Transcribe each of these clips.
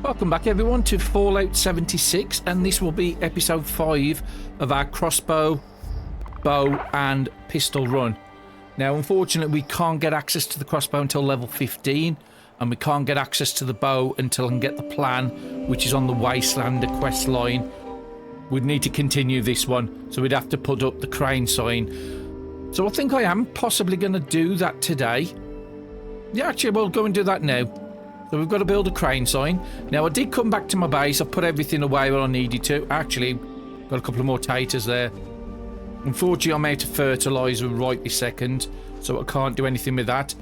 Welcome back everyone to Fallout 76, and this will be episode 5 of our crossbow, bow and pistol run. Now unfortunately we can't get access to the crossbow until level 15, and we can't get access to the bow until I can get the plan, which is on the wasteland quest line. We'd need to continue this one, so we'd have to put up the crane sign. So I think I am possibly going to do that today. Yeah, actually we'll go and do that now. So we've got to build a crane sign. Now I did come back to my base. I put everything away where I needed to. Actually, got a couple of more taters there. Unfortunately, I'm out of fertilizer right this second, so I can't do anything with that.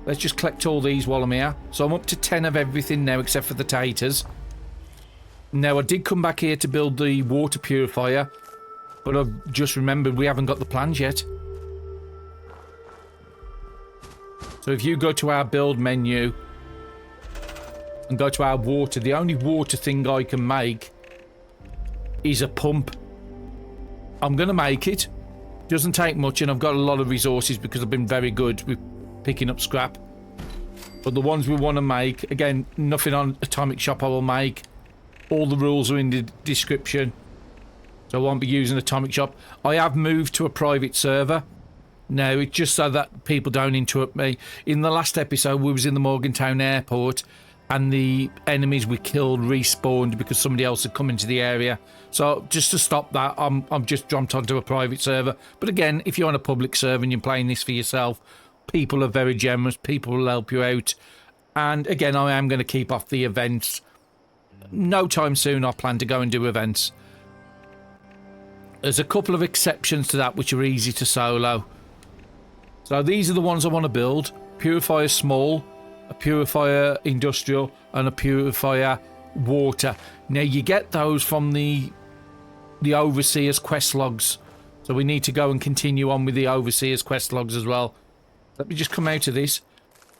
Let's just collect all these while I'm here. So I'm up to 10 of everything now except for the taters. Now I did come back here to build the water purifier, but I've just remembered we haven't got the plans yet. So if you go to our build menu and go to our water, the only water thing I can make is a pump. I'm going to make it. Doesn't take much, and I've got a lot of resources because I've been very good with picking up scrap. But the ones we want to make, again, nothing on Atomic Shop I will make. All the rules are in the description, so I won't be using Atomic Shop. I have moved to a private server. Now, it's just so that people don't interrupt me. In the last episode, we was in the Morgantown airport, and the enemies we killed respawned because somebody else had come into the area. So just to stop that, I'm just jumped onto a private server. But again, if you're on a public server and you're playing this for yourself, people are very generous. People will help you out. And again, I am going to keep off the events. No time soon I plan to go and do events. There's a couple of exceptions to that which are easy to solo. So these are the ones I want to build. Purifier small, a purifier industrial, and a purifier water. Now you get those from the overseer's quest logs, so we need to go and continue on with the overseer's quest logs as well. Let me just come out of this.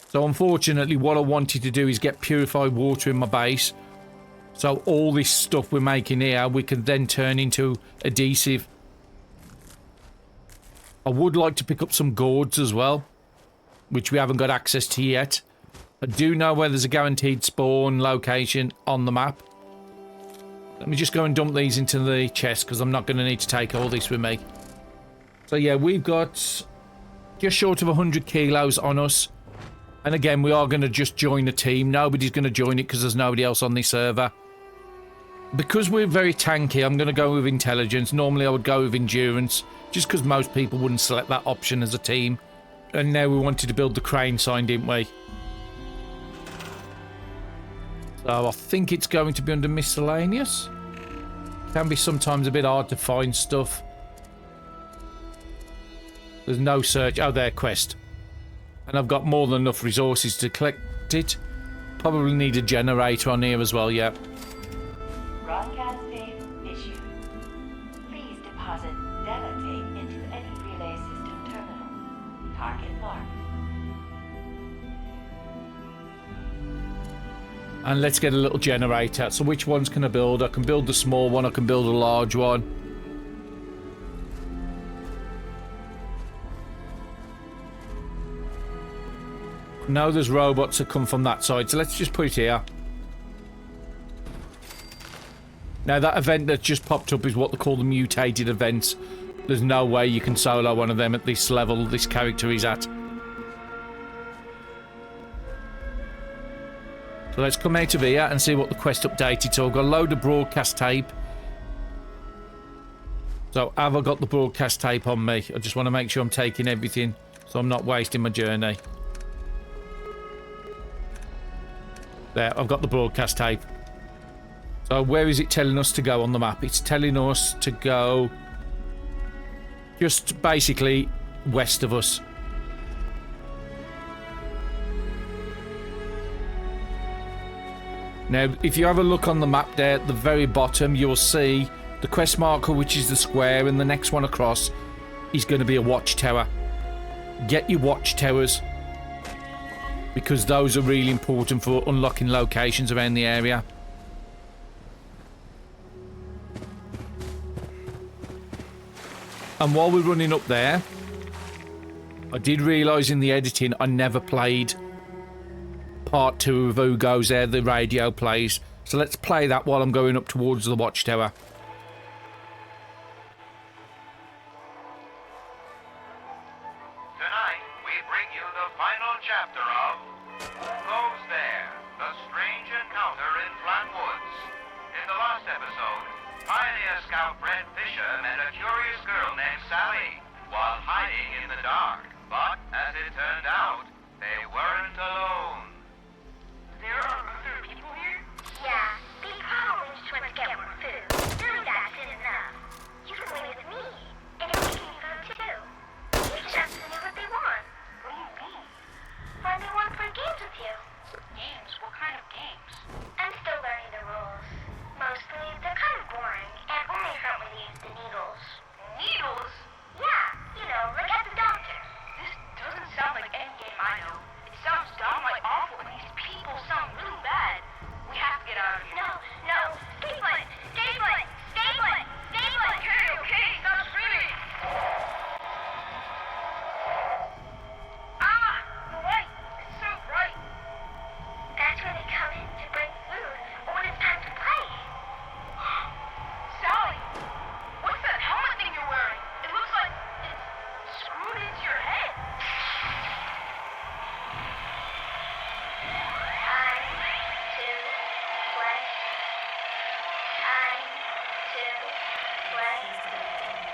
So unfortunately what I wanted to do is get purified water in my base, so all this stuff we're making here we can then turn into adhesive. I would like to pick up some gourds as well, which we haven't got access to yet. I do know where there's a guaranteed spawn location on the map. Let me just go and dump these into the chest because I'm not going to need to take all this with me. So yeah, we've got just short of 100 kilos on us. And again, we are going to just join the team. Nobody's going to join it because there's nobody else on this server. Because we're very tanky, I'm going to go with intelligence. Normally I would go with endurance, just because most people wouldn't select that option as a team. And now we wanted to build the crane sign, didn't we? So I think it's going to be under miscellaneous. Can be sometimes a bit hard to find stuff. There's no search. Oh, there, quest. And I've got more than enough resources to collect it. Probably need a generator on here as well, yeah. Broadcast tape issued. Please deposit data tape into any relay system terminal. Target marked. And let's get a little generator. So which ones can I build? I can build the small one, I can build a large one. No, there's robots that come from that side, so let's just put it here. Now that event that just popped up is what they call the mutated events. There's no way you can solo one of them at this level this character is at. So let's come out of here and see what the quest updated. So I've got a load of broadcast tape. So have I got the broadcast tape on me? I just want to make sure I'm taking everything so I'm not wasting my journey. There, I've got the broadcast tape. So where is it telling us to go on the map? It's telling us to go just basically west of us. Now, if you have a look on the map there at the very bottom, you'll see the quest marker, which is the square, and the next one across is going to be a watchtower. Get your watchtowers, because those are really important for unlocking locations around the area. And while we're running up there, I did realise in the editing I never played part 2 of Who Goes There, the radio plays. So let's play that while I'm going up towards the watchtower. Tonight, we bring you the final chapter of Who Goes There? The Strange Encounter in Flat Woods. In the last episode, Pioneer Scout Fred Fisher met a curious girl named Sally while hiding in the dark. But, as it turned out, they weren't alone. There are other people here? Yeah, they probably just went to get more food. Really, that's it enough. You can wait with me, and you'll be getting food too. You just have to know what they want. What do you mean? Why they want to play games with you. Games? What kind of games? I'm still learning the rules. Mostly, they're kind of boring, and only hurt when you use the needles. Needles? Yeah, you know, like at the doctor. This doesn't sound like any game I know. It sounds downright awful, and these people sound really bad. We have to get out of here. No, no, stay put, stay put, stay put, stay put. Okay, stop screaming! Ah! The light! It's so bright! That's when they come in to bring food, or when it's time to play. Sally! What's that helmet thing you're wearing? It looks like it's screwed into your head.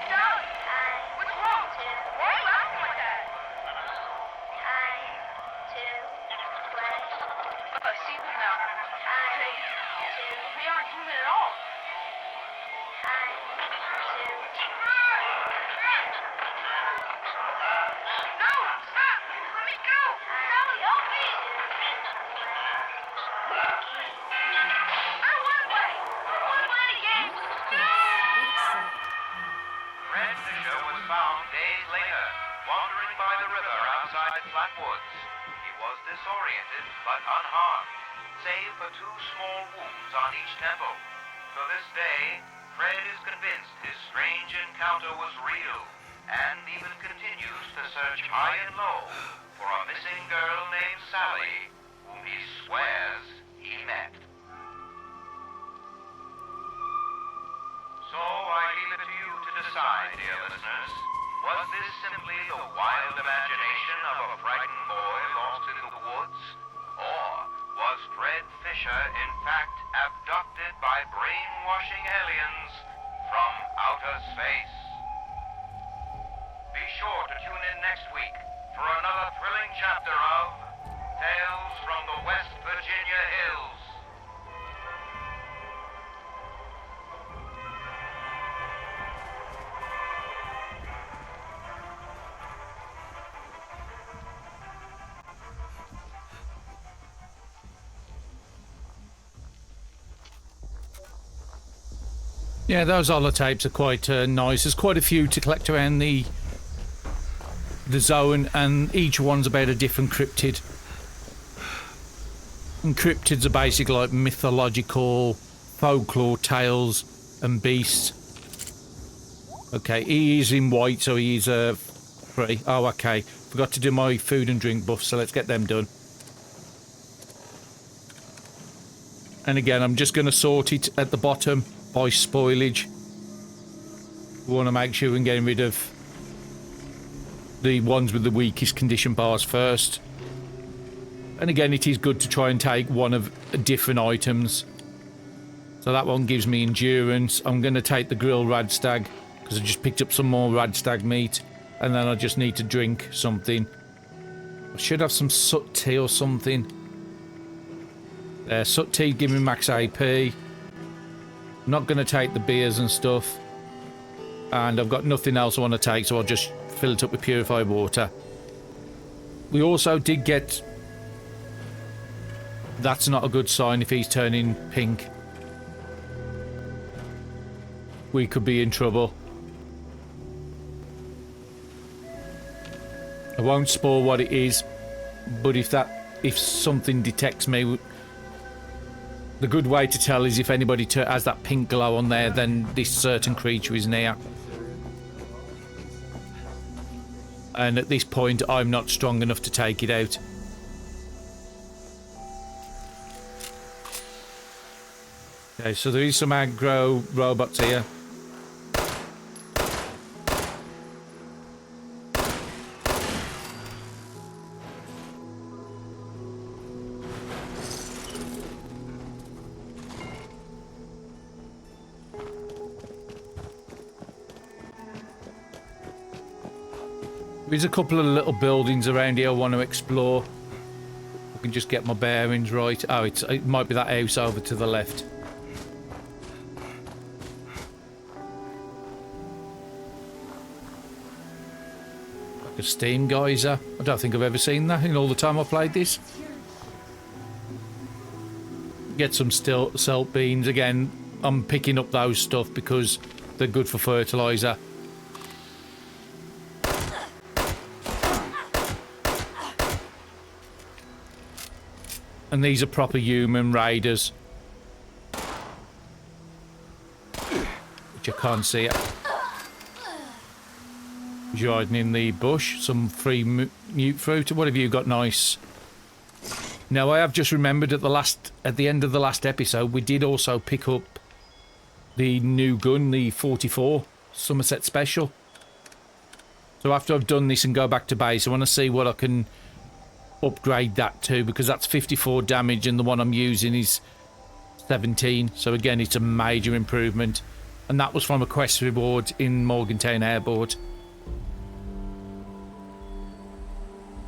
Sally! What's wrong? Why are you acting like that? I see them now. They aren't human at all. No! Stop! Let me go! Sally, help me! I don't want to play! I don't want to play any games! Fred Fisher was found days later, wandering by the river outside Flat Woods. He was disoriented, but unharmed, save for 2 small wounds on each temple. To this day, Fred is convinced his strange encounter was real, and even continues to search high and low for a missing girl named Sally, whom he swears he met. So I leave it to you to decide, dear listeners. Was this simply the wild imagination of a frightened boy lost in the woods? Or was Fred Fisher in fact abducted by brainwashing aliens from outer space? Be sure to tune in next week for another thrilling chapter of Tales from the West Virginia Hills. Yeah, those holotapes are quite nice. There's quite a few to collect around the zone, and each one's about a different cryptid. And cryptids are basically like mythological folklore tales and beasts. Okay, he is in white, so he is free. Oh, okay. Forgot to do my food and drink buff, so let's get them done. And again, I'm just going to sort it at the bottom by spoilage. We want to make sure we're getting rid of the ones with the weakest condition bars first. And again, it is good to try and take one of different items. So that one gives me endurance. I'm going to take the grilled radstag because I just picked up some more radstag meat. And then I just need to drink something. I should have some sut tea or something. Sut tea give me max AP. I'm not going to take the beers and stuff. And I've got nothing else I want to take, so I'll just fill it up with purified water. We also did get... That's not a good sign if he's turning pink. We could be in trouble. I won't spoil what it is, but if something detects me, the good way to tell is if anybody has that pink glow on there, then this certain creature is near. And at this point, I'm not strong enough to take it out. Okay, so there is some aggro robots here. There's a couple of little buildings around here I want to explore. I can just get my bearings right. Oh, it might be that house over to the left. Like a steam geyser. I don't think I've ever seen that in all the time I've played this. Get some salt beans. Again, I'm picking up those stuff because they're good for fertilizer. And these are proper human raiders. Which I can't see it. You're hiding in the bush. Some free mute fruit. What have you got nice? Now, I have just remembered at the end of the last episode, we did also pick up the new gun, the 44 Somerset Special. So after I've done this and go back to base, I want to see what I can upgrade that to, because that's 54 damage and the one I'm using is 17. So again, it's a major improvement. And that was from a quest reward in Morgantown Airport.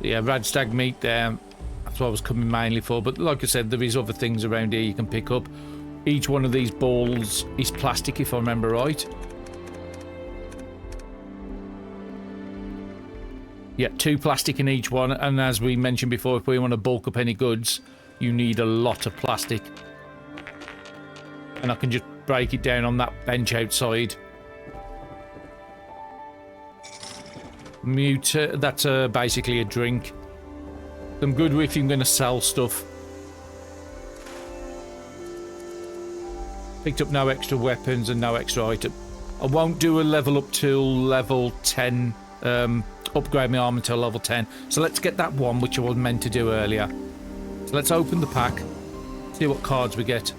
Yeah, Radstag meat there. That's what I was coming mainly for. But like I said, there is other things around here you can pick up. Each one of these balls is plastic, if I remember right. Yeah, 2 plastic in each one, and as we mentioned before, if we want to bulk up any goods, you need a lot of plastic. And I can just break it down on that bench outside. Mute, that's basically a drink. I'm good if you're going to sell stuff. Picked up no extra weapons and no extra item. I won't do a level up till level 10. Upgrade my armor until level 10. So let's get that one, which I was meant to do earlier. So let's open the pack. See what cards we get.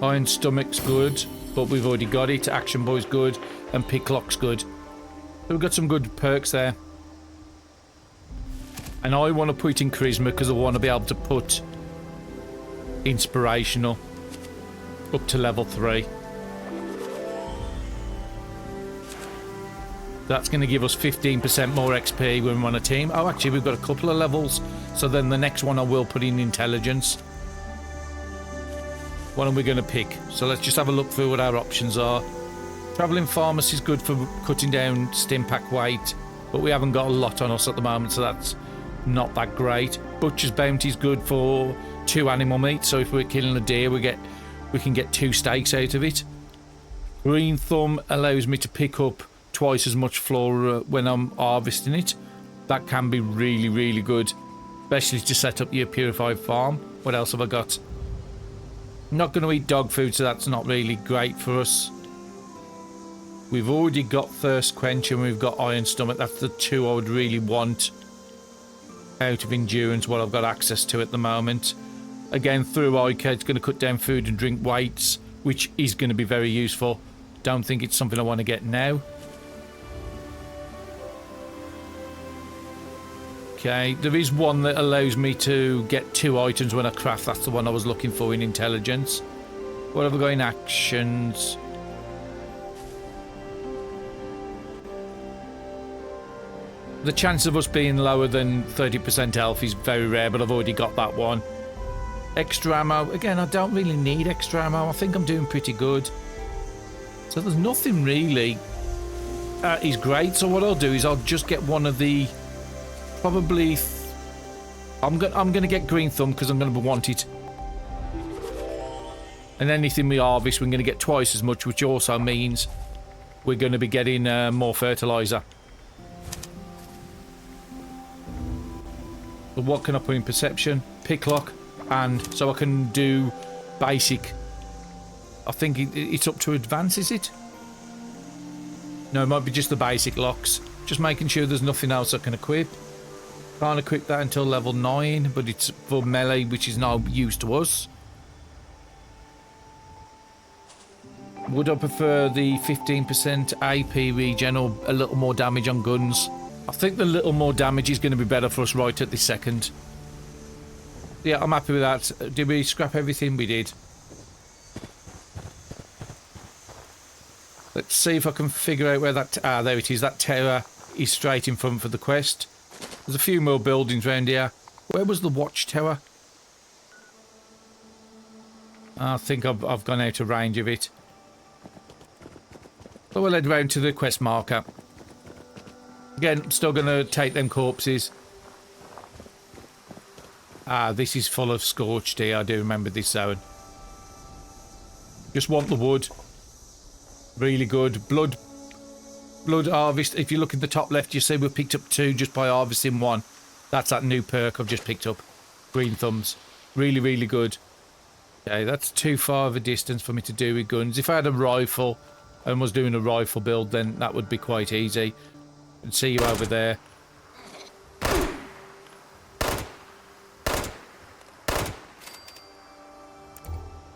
Iron Stomach's good, but we've already got it. Action Boy's good, and Picklock's good. So we've got some good perks there. And I want to put in Charisma because I want to be able to put Inspirational up to level 3. That's going to give us 15% more XP when we're on a team. Oh, actually, we've got a couple of levels. So then the next one I will put in Intelligence. What are we going to pick? So let's just have a look through what our options are. Travelling Pharmacy is good for cutting down Stimpack weight, but we haven't got a lot on us at the moment, so that's not that great. Butcher's Bounty is good for 2 animal meat, so if we're killing a deer, we can get 2 steaks out of it. Green Thumb allows me to pick up twice as much flora when I'm harvesting it. That can be really, really good, especially to set up your purified farm. What else have I got? I'm not going to eat dog food, so that's not really great for us. We've already got Thirst Quench and we've got Iron Stomach. That's the 2 I would really want out of Endurance, what I've got access to at the moment. Again, through Ica, it's going to cut down food and drink weights, which is going to be very useful. Don't think it's something I want to get now. Okay, there is one that allows me to get 2 items when I craft. That's the one I was looking for in Intelligence. What have I got in Actions? The chance of us being lower than 30% health is very rare, but I've already got that one. Extra ammo. Again, I don't really need extra ammo. I think I'm doing pretty good. So there's nothing really is great. So what I'll do is I'll just get one of the... Probably... I'm going to get Green Thumb because I'm going to want it. And anything we harvest, we're going to get twice as much, which also means we're going to be getting more fertilizer. But what can I put in Perception? Picklock. And so I can do basic. I think it's up to advance, is it? No, it might be just the basic locks. Just making sure there's nothing else I can equip. Can't equip that until level 9, but it's for melee, which is no use to us. Would I prefer the 15% AP regen or a little more damage on guns? I think the little more damage is going to be better for us right at this second. Yeah, I'm happy with that. Did we scrap everything? We did. Let's see if I can figure out where that... Ah, there it is. That tower is straight in front for the quest. There's a few more buildings around here. Where was the watchtower? I think I've gone out of range of it. So we'll head round to the quest marker. Again, still going to take them corpses. Ah, this is full of scorched here. I do remember this zone. Just want the wood. Really good. Blood harvest. If you look in the top left, you see we picked up 2 just by harvesting 1. That's that new perk I've just picked up. Green thumbs. Really, really good. Okay, that's too far of a distance for me to do with guns. If I had a rifle and was doing a rifle build, then that would be quite easy. And see you over there.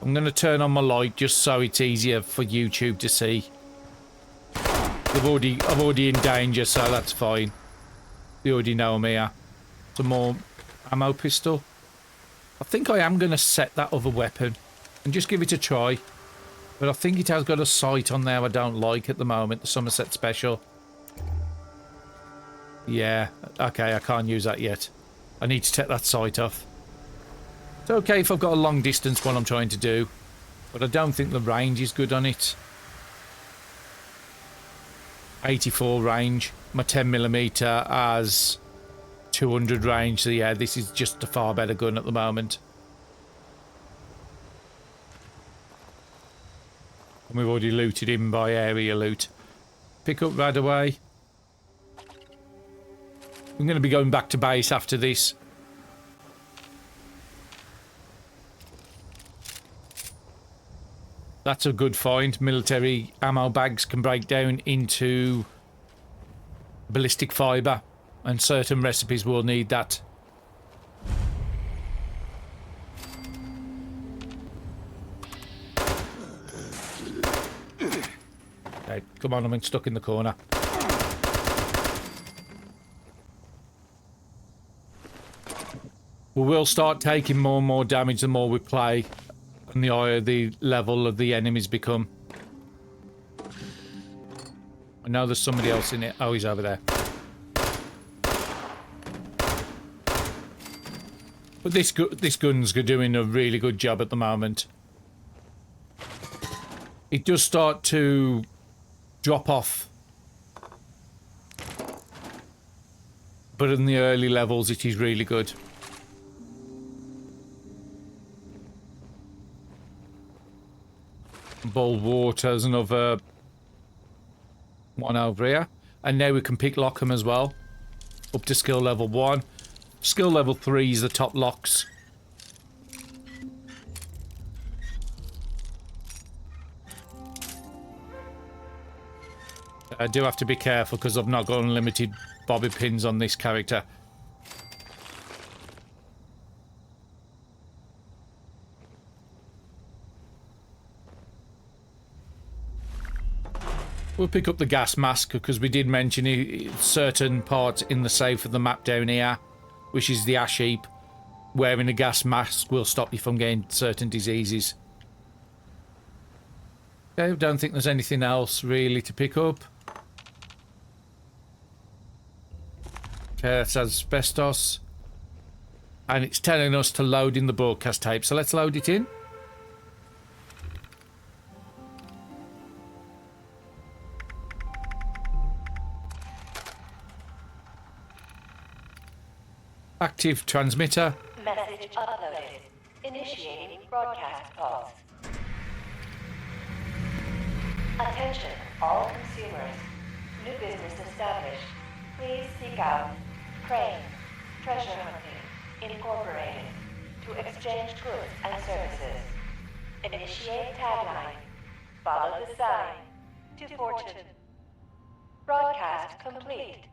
I'm going to turn on my light just so it's easier for YouTube to see. I'm already in danger, so that's fine. They already know I'm here. Some more ammo pistol. I think I am going to set that other weapon and just give it a try. But I think it has got a sight on there I don't like at the moment, the Somerset Special. Yeah, okay, I can't use that yet. I need to take that sight off. It's okay if I've got a long distance what I'm trying to do, but I don't think the range is good on it. 84 range. My 10mm has 200 range, so yeah, this is just a far better gun at the moment. And we've already looted him by area loot. Pick up right away. I'm going to be going back to base after this. That's a good find. Military ammo bags can break down into ballistic fibre, and certain recipes will need that. Okay, come on, I'm stuck in the corner. We will start taking more and more damage the more we play, and the higher the level of the enemies become. I know there's somebody else in it. Oh, he's over there. But this gun's doing a really good job at the moment. It does start to drop off, but in the early levels it is really good. Bold Water's another one over here, and now we can pick lock them as well, up to skill level 1. Skill level 3 is the top locks. I do have to be careful because I've not got unlimited bobby pins on this character. We'll pick up the gas mask because we did mention certain parts in the safe of the map down here, which is the ash heap. Wearing a gas mask will stop you from getting certain diseases. Okay, I don't think there's anything else really to pick up. Okay, that's asbestos. And it's telling us to load in the broadcast tape, so let's load it in. Active transmitter. Message uploaded. Initiating broadcast pause. Attention, all consumers. New business established. Please seek out Crane Treasure Hunting Incorporated to exchange goods and services. Initiate tagline. Follow the sign to fortune. Broadcast complete.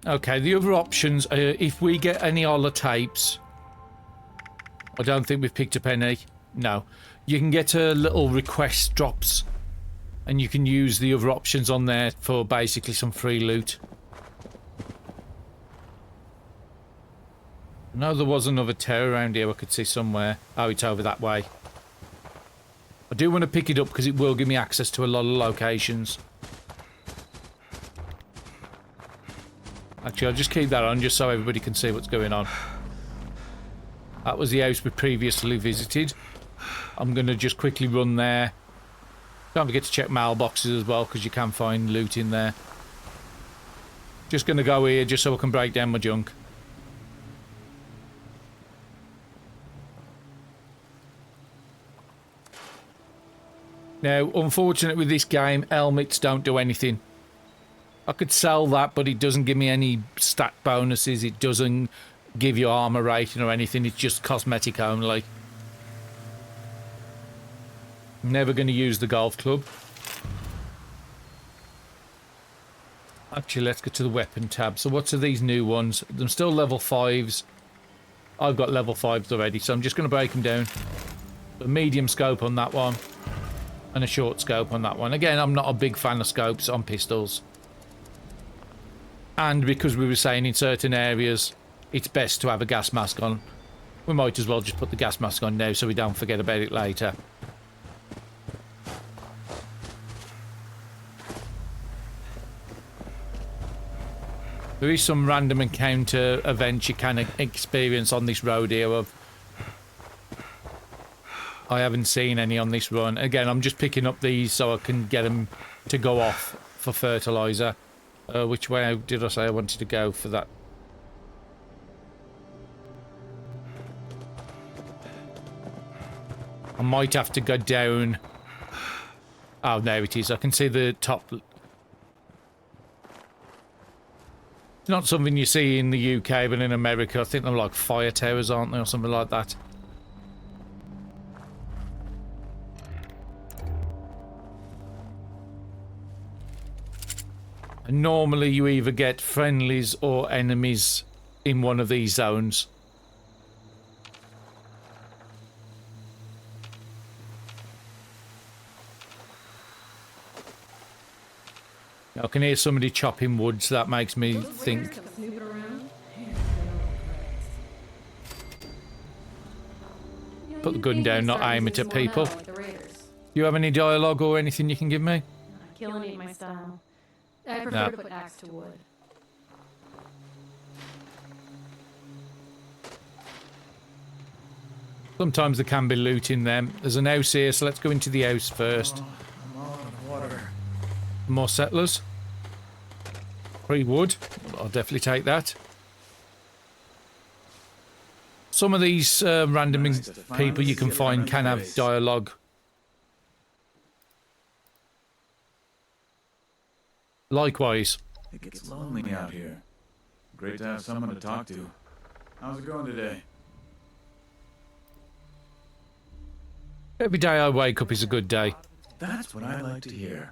Okay, the other options, if we get any holotapes, I don't think we've picked up any. No. You can get little request drops, and you can use the other options on there for basically some free loot. No, there was another tower around here I could see somewhere. Oh, it's over that way. I do want to pick it up because it will give me access to a lot of locations. Actually, I'll just keep that on just so everybody can see what's going on. That was the house we previously visited. I'm going to just quickly run there. Don't forget to check mailboxes as well because you can find loot in there. Just going to go here just so I can break down my junk. Now, unfortunately with this game, helmets don't do anything. I could sell that, but it doesn't give me any stat bonuses. It doesn't give you armor rating or anything. It's just cosmetic only. Never going to use the golf club. Actually, let's get to the weapon tab. So what's these new ones? They're still level 5s. I've got level 5s already, so I'm just going to break them down. A medium scope on that one. And a short scope on that one. Again, I'm not a big fan of scopes on pistols. And because we were saying in certain areas, it's best to have a gas mask on. We might as well just put the gas mask on now so we don't forget about it later. There is some random encounter events you can experience on this road here. I haven't seen any on this run. Again, I'm just picking up these so I can get them to go off for fertilizer. Which way did I say I wanted to go for that? I might have to go down. Oh, there it is. I can see the top. It's not something you see in the UK, but in America, I think they're like fire towers, aren't they, or something like that. And normally you either get friendlies or enemies in one of these zones. I can hear somebody chopping wood, so that makes me think. Put the gun down, not aim it at people. You have any dialogue or anything you can give me? Killing ain't my style. I prefer to put axe to wood. Sometimes there can be loot in them. There's an house here, so let's go into the house first. I'm all out of water. More settlers. Free wood. I'll definitely take that. Some of these random people you can find can have dialogue. Likewise. It gets lonely out here. Great to have someone to talk to. How's it going today? Every day I wake up is a good day. That's what I like to hear.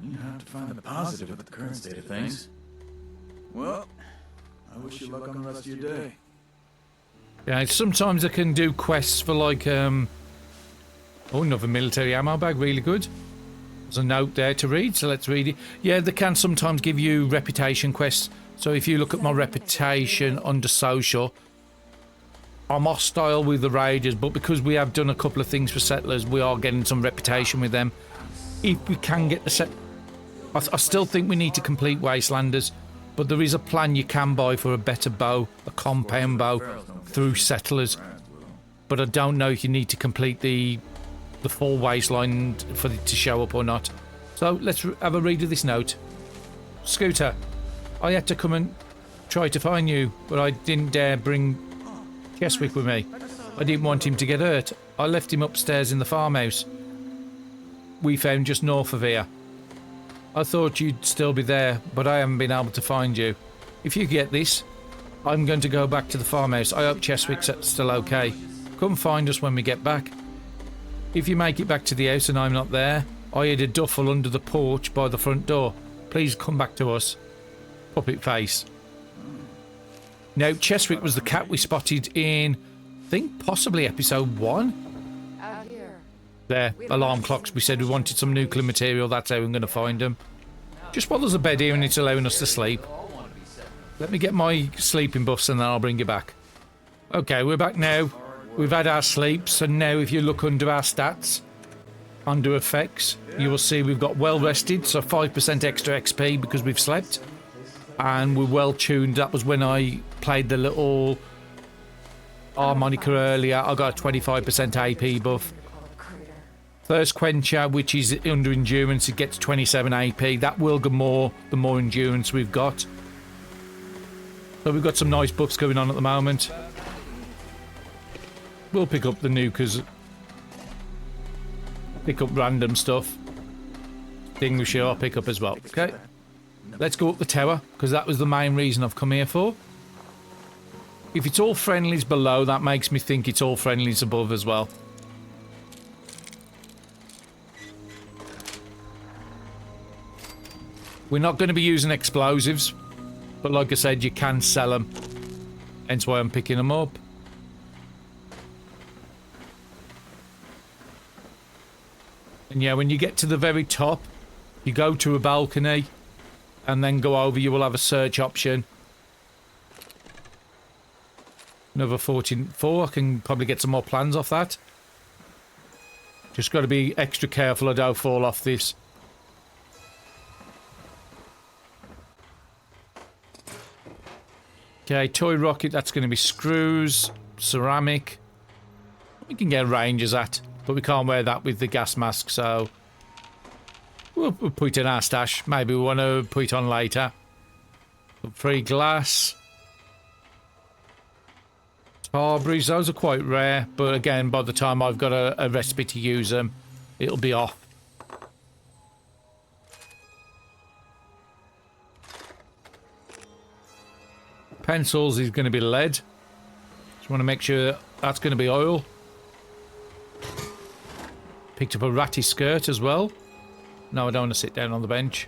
You have to find the positive with the current state of things. Well, I wish you luck on the rest of your day. Yeah, sometimes I can do quests for like, oh, another military ammo bag, really good. There's a note there to read, so let's read it. Yeah, they can sometimes give you reputation quests. So if you look at my reputation under social, I'm hostile with the raiders, but because we have done a couple of things for settlers, we are getting some reputation with them. If we can get the set... I still think we need to complete Wastelanders, but there is a plan you can buy for a better bow, a compound bow, through settlers. But I don't know if you need to complete the full Wasteland for it to show up or not. So let's have a read of this note. Scooter, I had to come and try to find you, but I didn't dare bring Keswick with me. I didn't want him to get hurt. I left him upstairs in the farmhouse we found just north of here. I thought you'd still be there, but I haven't been able to find you. If you get this, I'm going to go back to the farmhouse. I hope Cheswick's still okay. Come find us when we get back. If you make it back to the house and I'm not there, I hid a duffel under the porch by the front door. Please come back to us. puppet face. Now, Cheswick was the cat we spotted in, I think, possibly episode 1. Out here. There, alarm clocks. We said we wanted some nuclear material. That's how we're going to find them. Just while there's a bed here and it's allowing us to sleep. Let me get my sleeping buffs and then I'll bring you back. Okay, we're back now. We've had our sleeps, and now if you look under our stats, under effects, you will see we've got well rested, so 5% extra XP because we've slept. And we're well tuned. That was when I played the little harmonica earlier. I got a 25% AP buff. Thirst Quencher, which is under endurance, it gets 27 AP. That will go more the more endurance we've got. So we've got some nice buffs going on at the moment. We'll pick up the nukers. Pick up random stuff. Extinguisher I'll pick up as well. Okay. Let's go up the tower, because that was the main reason I've come here for. If it's all friendlies below, that makes me think it's all friendlies above as well. We're not going to be using explosives, but like I said, you can sell them. Hence why I'm picking them up. And yeah, when you get to the very top, you go to a balcony and then go over, you will have a search option. Another 14.4, I can probably get some more plans off that. Just got to be extra careful I don't fall off this. Okay, toy rocket, that's going to be screws, ceramic. We can get ranges at, but we can't wear that with the gas mask, so we'll put it in our stash. Maybe we want to put it on later. Free glass. Tarberries, those are quite rare, but again, by the time I've got a recipe to use them, it'll be off. Pencils is going to be lead. Just want to make sure that's going to be oil. Picked up a ratty skirt as well. No, I don't want to sit down on the bench.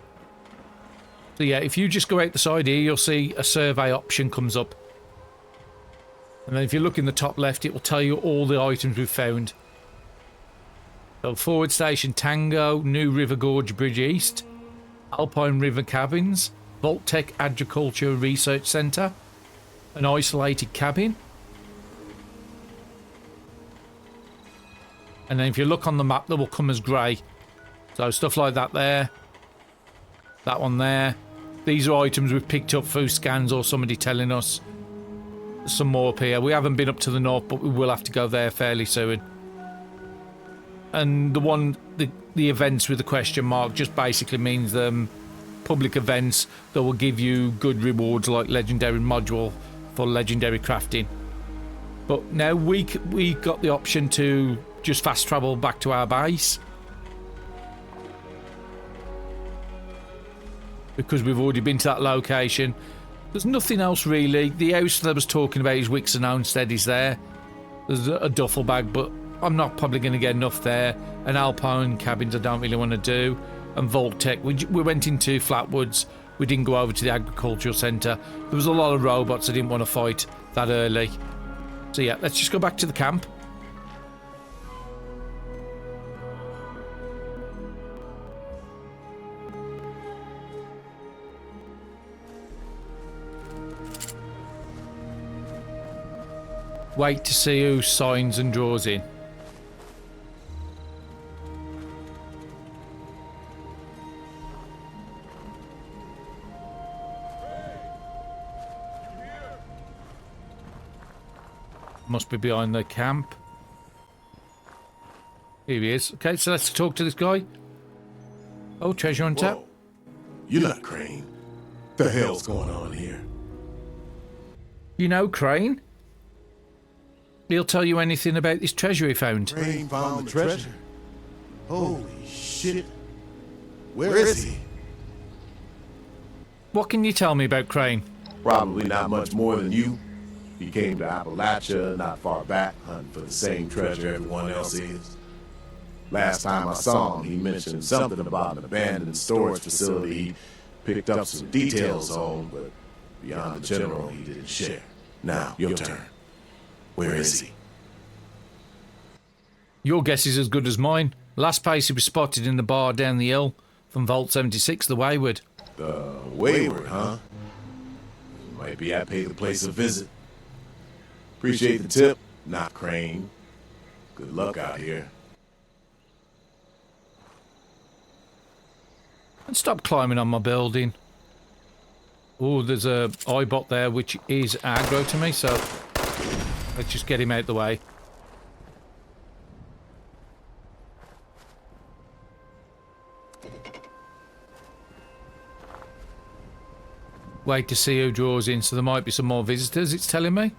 So yeah, if you just go out the side here, you'll see a survey option comes up. And then if you look in the top left, it will tell you all the items we've found. So Forward Station Tango, New River Gorge Bridge East, Alpine River Cabins, Voltec Agriculture Research Centre, an isolated cabin. And then if you look on the map, they will come as grey. So stuff like that there. That one there. These are items we've picked up through scans or somebody telling us. There's some more up here. We haven't been up to the north, but we will have to go there fairly soon. And the events with the question mark just basically means public events that will give you good rewards like legendary module for legendary crafting. But now we got the option to just fast travel back to our base, because we've already been to that location. There's nothing else really. The house that I was talking about is Wixon Homestead is there. There's a duffel bag, but I'm not probably going to get enough there. And Alpine cabins I don't really want to do. And Voltec, we went into Flatwoods. We didn't go over to the agricultural centre. There was a lot of robots I didn't want to fight that early. So yeah, let's just go back to the camp. Wait to see who signs and draws in. Must be behind the camp. Here he is. Okay, so let's talk to this guy. Oh, treasure on tap. Whoa. You're not Crane. The hell's going on here? You know Crane? He'll tell you anything about this treasure he found. Crane found the treasure? Holy shit. Where is he? What can you tell me about Crane? Probably not much more than you. He came to Appalachia not far back, hunting for the same treasure everyone else is. Last time I saw him, he mentioned something about an abandoned storage facility picked up some details on, but beyond the general, he didn't share. Now, your turn. Where is he? Your guess is as good as mine. Last place he was spotted in the bar down the hill from Vault 76, the Wayward. The Wayward, huh? Might be I paid the place a visit. Appreciate the tip, not Crane. Good luck out here. And stop climbing on my building. Oh, there's a Eyebot there, which is aggro to me, so let's just get him out the way. Wait to see who draws in, so there might be some more visitors, it's telling me.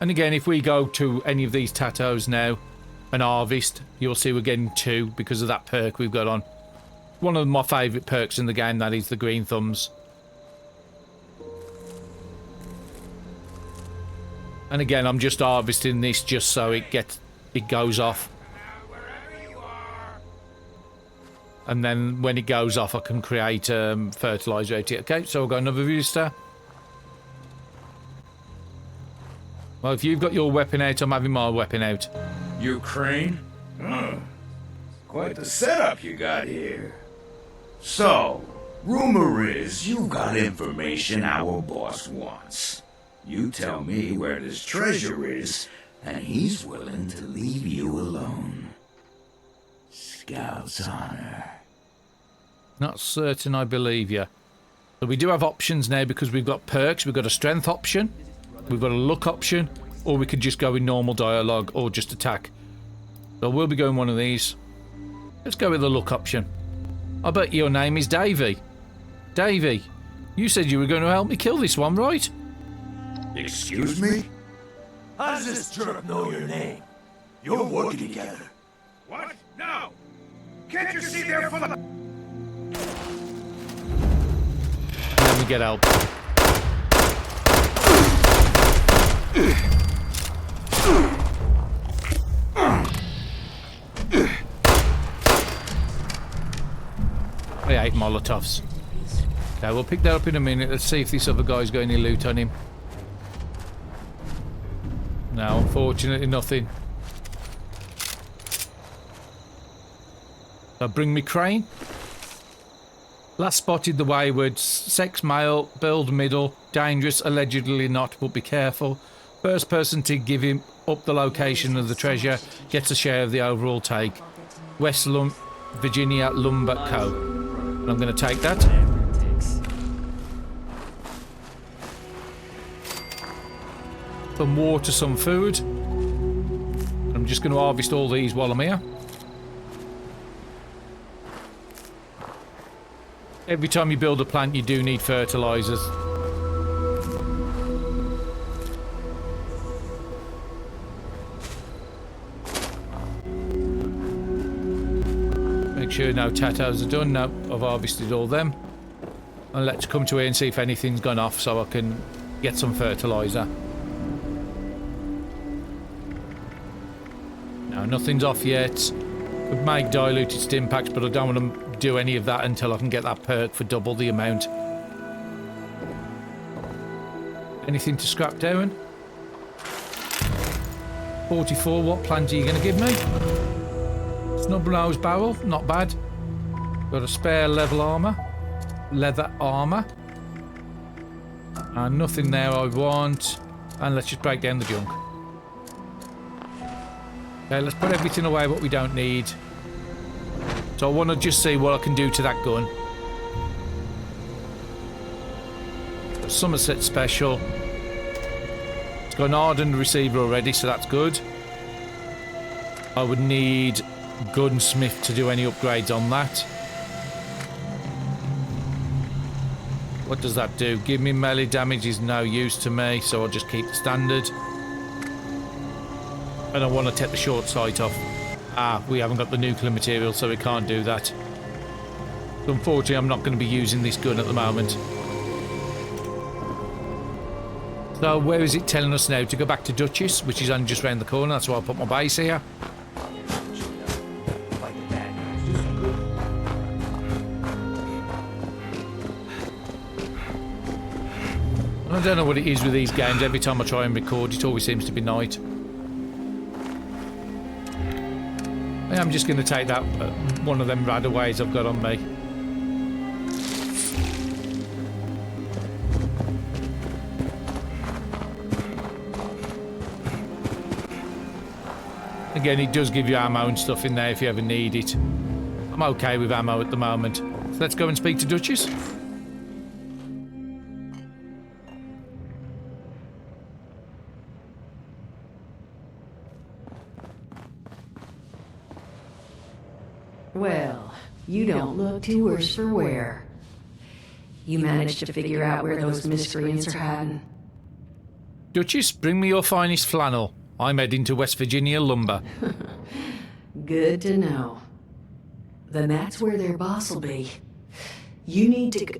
And again, if we go to any of these tattoos now and harvest, you'll see we're getting 2 because of that perk we've got on. One of my favourite perks in the game, that is the green thumbs. And again, I'm just harvesting this just so it goes off. And then when it goes off, I can create fertilizer out here. Okay, so I've got another visitor. Well, if you've got your weapon out, I'm having my weapon out. You Crane? Quite the setup you got here. So, rumor is you got information our boss wants. You tell me where this treasure is, and he's willing to leave you alone. Scout's honor. Not certain I believe you. But we do have options now because we've got perks. We've got a strength option. We've got a luck option. Or we could just go in normal dialogue or just attack. So we'll be going one of these. Let's go with the luck option. I bet your name is Davey. Davey, you said you were going to help me kill this one, right? Excuse me? How does this jerk know your name? You're working together. What? No! Can't you see they're full of... Let me get help. I hate Molotovs. Okay, we'll pick that up in a minute. Let's see if this other guy's got any loot on him. No, unfortunately nothing. So bring me Crane. Last spotted the Wayward. Sex male, build middle, dangerous, allegedly not, but be careful. First person to give him up the location of the treasure gets a share of the overall take. West Virginia Lumber Co. And I'm going to take that. Some water, some food. I'm just going to harvest all these while I'm here. Every time you build a plant, you do need fertilizers. Make sure no tattoos are done. No, I've harvested all them. And let's come to here and see if anything's gone off so I can get some fertilizer. No, nothing's off yet. Could make diluted stim packs, but I don't want to do any of that until I can get that perk for double the amount. Anything to scrap down? 44, what plant are you going to give me? Snub-nosed barrel, not bad. Got a spare leather armour. And nothing there I want. And let's just break down the junk. Okay, let's put everything away what we don't need. So I want to just see what I can do to that gun. Somerset Special. It's got an hardened receiver already, so that's good. I would need Gunsmith to do any upgrades on that. What does that do? Give me melee damage is no use to me, so I'll just keep the standard. And I want to take the short sight off. Ah, we haven't got the nuclear material, so we can't do that. So unfortunately, I'm not going to be using this gun at the moment. So where is it telling us now? To go back to Duchess, which is only just round the corner. That's why I put my base here. I don't know what it is with these games. Every time I try and record, it always seems to be night. I'm just going to take that one of them radaways I've got on me. Again, it does give you ammo and stuff in there if you ever need it. I'm okay with ammo at the moment. So let's go and speak to Duchess. Well, you don't look too worse for wear. You managed to figure out where those miscreants are hiding? Duchess, bring me your finest flannel. I'm heading to West Virginia lumber. Good to know. Then that's where their boss will be. You need to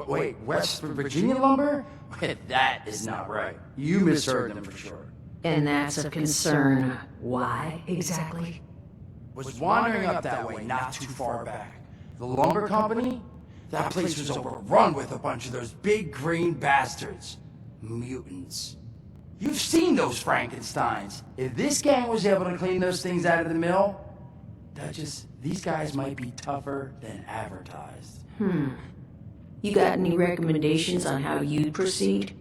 Wait, West Virginia lumber? That is not right. You misheard them for sure. And that's of concern. Why, exactly? Was wandering up that way not too far back. The lumber company? That place was overrun with a bunch of those big green bastards. Mutants. You've seen those Frankensteins. If this gang was able to clean those things out of the mill, these guys might be tougher than advertised. You got any recommendations on how you'd proceed?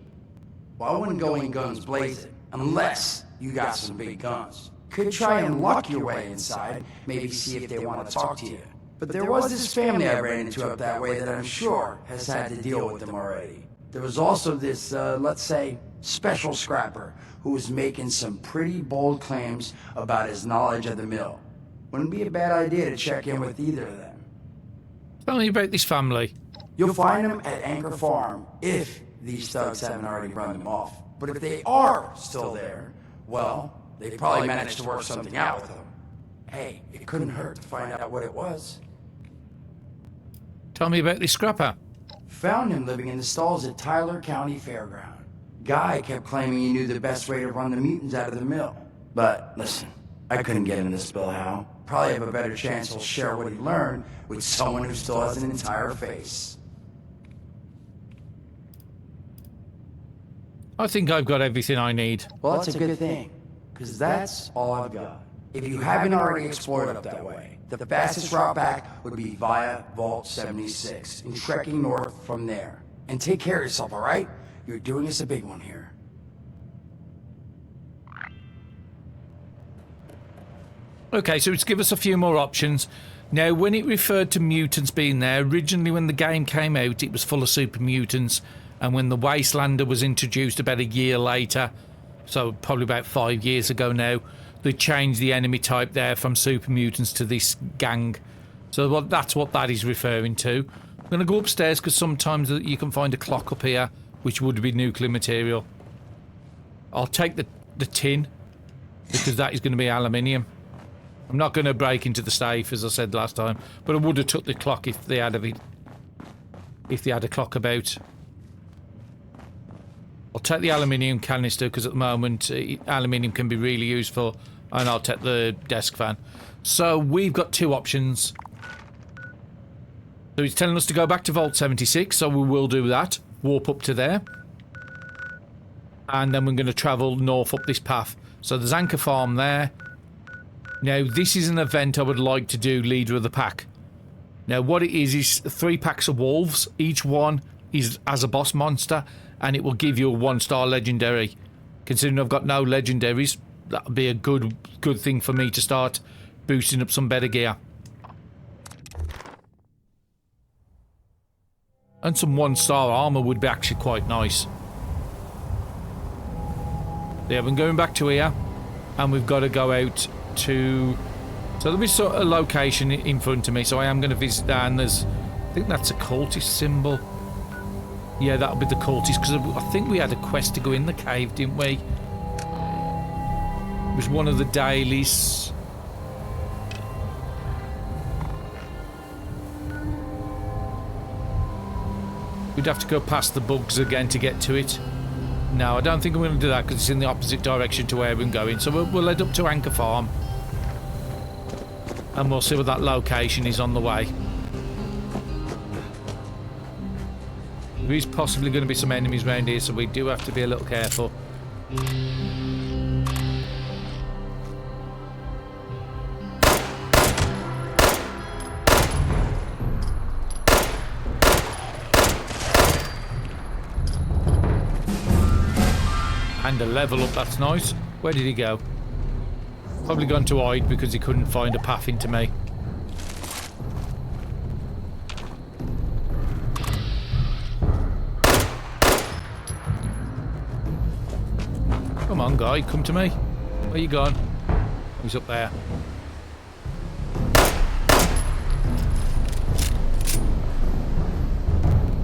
Well, I wouldn't go in guns blazing, unless you got some big guns. Could try and luck your way inside, maybe see if they want to talk to you. But there was this family I ran into up that way that I'm sure has had to deal with them already. There was also this, let's say, special scrapper who was making some pretty bold claims about his knowledge of the mill. Wouldn't be a bad idea to check in with either of them. Tell me about this family. You'll find them at Anchor Farm, if these thugs haven't already run them off. But if they are still there, well, they probably managed to work something out with them. Hey, it couldn't hurt to find out what it was. Tell me about this scrapper. Found him living in the stalls at Tyler County Fairground. Guy kept claiming he knew the best way to run the mutants out of the mill. But listen, I couldn't get into spill how. Probably have a better chance he'll share what he learned with someone who still has an entire face. I think I've got everything I need. Well, that's a good thing, because that's all I've got. If you haven't already explored up that way, the fastest route back would be via Vault 76 and trekking north from there. And take care of yourself, all right? You're doing us a big one here. Okay, so it's give us a few more options. Now, when it referred to mutants being there, originally when the game came out, it was full of super mutants. And when the Wastelander was introduced about a year later, so probably about 5 years ago now, they changed the enemy type there from super mutants to this gang. So that's what that is referring to. I'm going to go upstairs because sometimes you can find a clock up here, which would be nuclear material. I'll take the tin, because that is going to be aluminium. I'm not going to break into the safe, as I said last time, but I would have took the clock if they had a clock about. I'll take the aluminium canister, because at the moment aluminium can be really useful, and I'll take the desk fan. So we've got two options. So he's telling us to go back to Vault 76, so we will do that. Warp up to there. And then we're going to travel north up this path. So there's Anchor Farm there. Now, this is an event I would like to do, Leader of the Pack. Now, what it is 3 packs of wolves. Each one is as a boss monster, and it will give you a 1-star legendary. Considering I've got no legendaries, that would be a good thing for me to start boosting up some better gear. And some 1-star armour would be actually quite nice. Yeah, we're going back to here, and we've got to go out to... So there'll be sort of a location in front of me, so I am going to visit that, and there's... I think that's a cultist symbol. Yeah, that'll be the cultist, because I think we had a quest to go in the cave, didn't we? It was one of the dailies. We'd have to go past the bugs again to get to it. No, I don't think I'm going to do that because it's in the opposite direction to where we're going. So we'll head up to Anchor Farm. And we'll see what that location is on the way. There is possibly going to be some enemies around here, so we do have to be a little careful. And a level up, that's nice. Where did he go? Probably gone to hide because he couldn't find a path into me. Come on, guy, come to me. Where you gone? He's up there.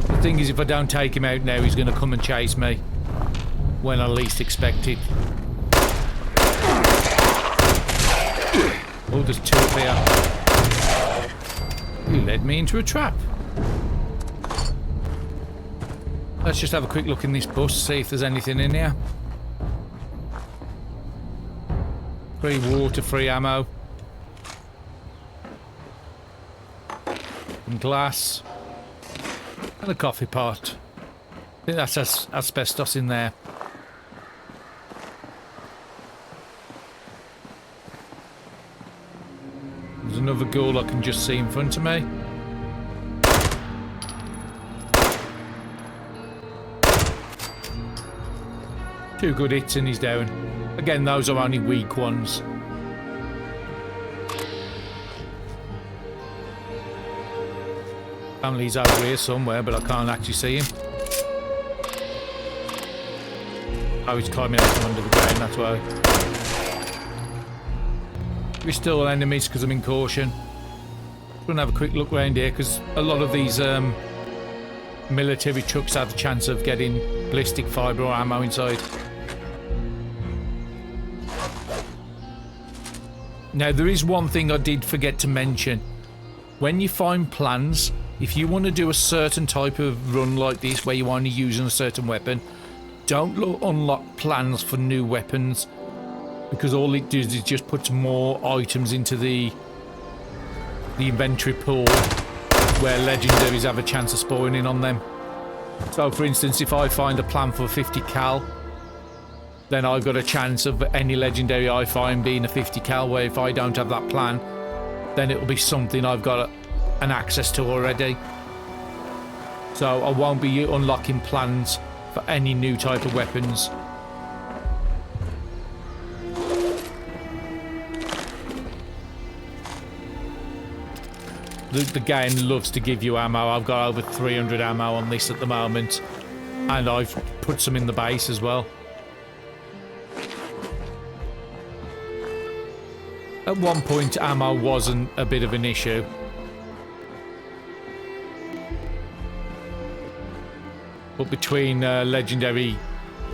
The thing is, if I don't take him out now, he's going to come and chase me when I least expect it. Oh, there's two up here. You led me into a trap. Let's just have a quick look in this bus, see if there's anything in here. Free water, free ammo. And glass. And a coffee pot. I think that's asbestos in there. There's another ghoul I can just see in front of me. Two good hits and he's down. Again, those are only weak ones. Apparently he's over here somewhere, but I can't actually see him. Oh, he's climbing out from under the ground, that's why. We're still enemies because I'm in caution. Just want to have a quick look around here because a lot of these military trucks have the chance of getting ballistic fibre or ammo inside. Now, there is one thing I did forget to mention. When you find plans, if you want to do a certain type of run like this where you're only using a certain weapon, don't unlock plans for new weapons, because all it does is just puts more items into the inventory pool where legendaries have a chance of spawning on them. So, for instance, if I find a plan for 50 cal, then I've got a chance of any legendary I find being a 50 cal, where if I don't have that plan, then it'll be something I've got an access to already. So I won't be unlocking plans for any new type of weapons. The game loves to give you ammo. I've got over 300 ammo on this at the moment, and I've put some in the base as well. At one point, ammo wasn't a bit of an issue. But between legendary...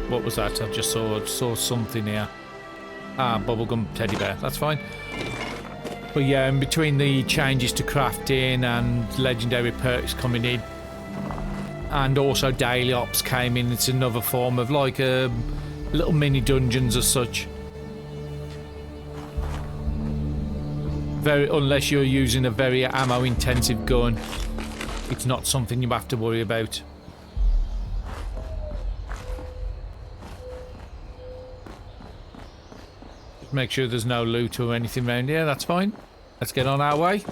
What was that? I just saw something here. Ah, bubblegum teddy bear. That's fine. But yeah, in between the changes to crafting and legendary perks coming in, and also daily ops came in, it's another form of like little mini dungeons as such. Unless you're using a very ammo intensive gun, it's not something you have to worry about. Just make sure there's no loot or anything around here, that's fine. Let's get on our way.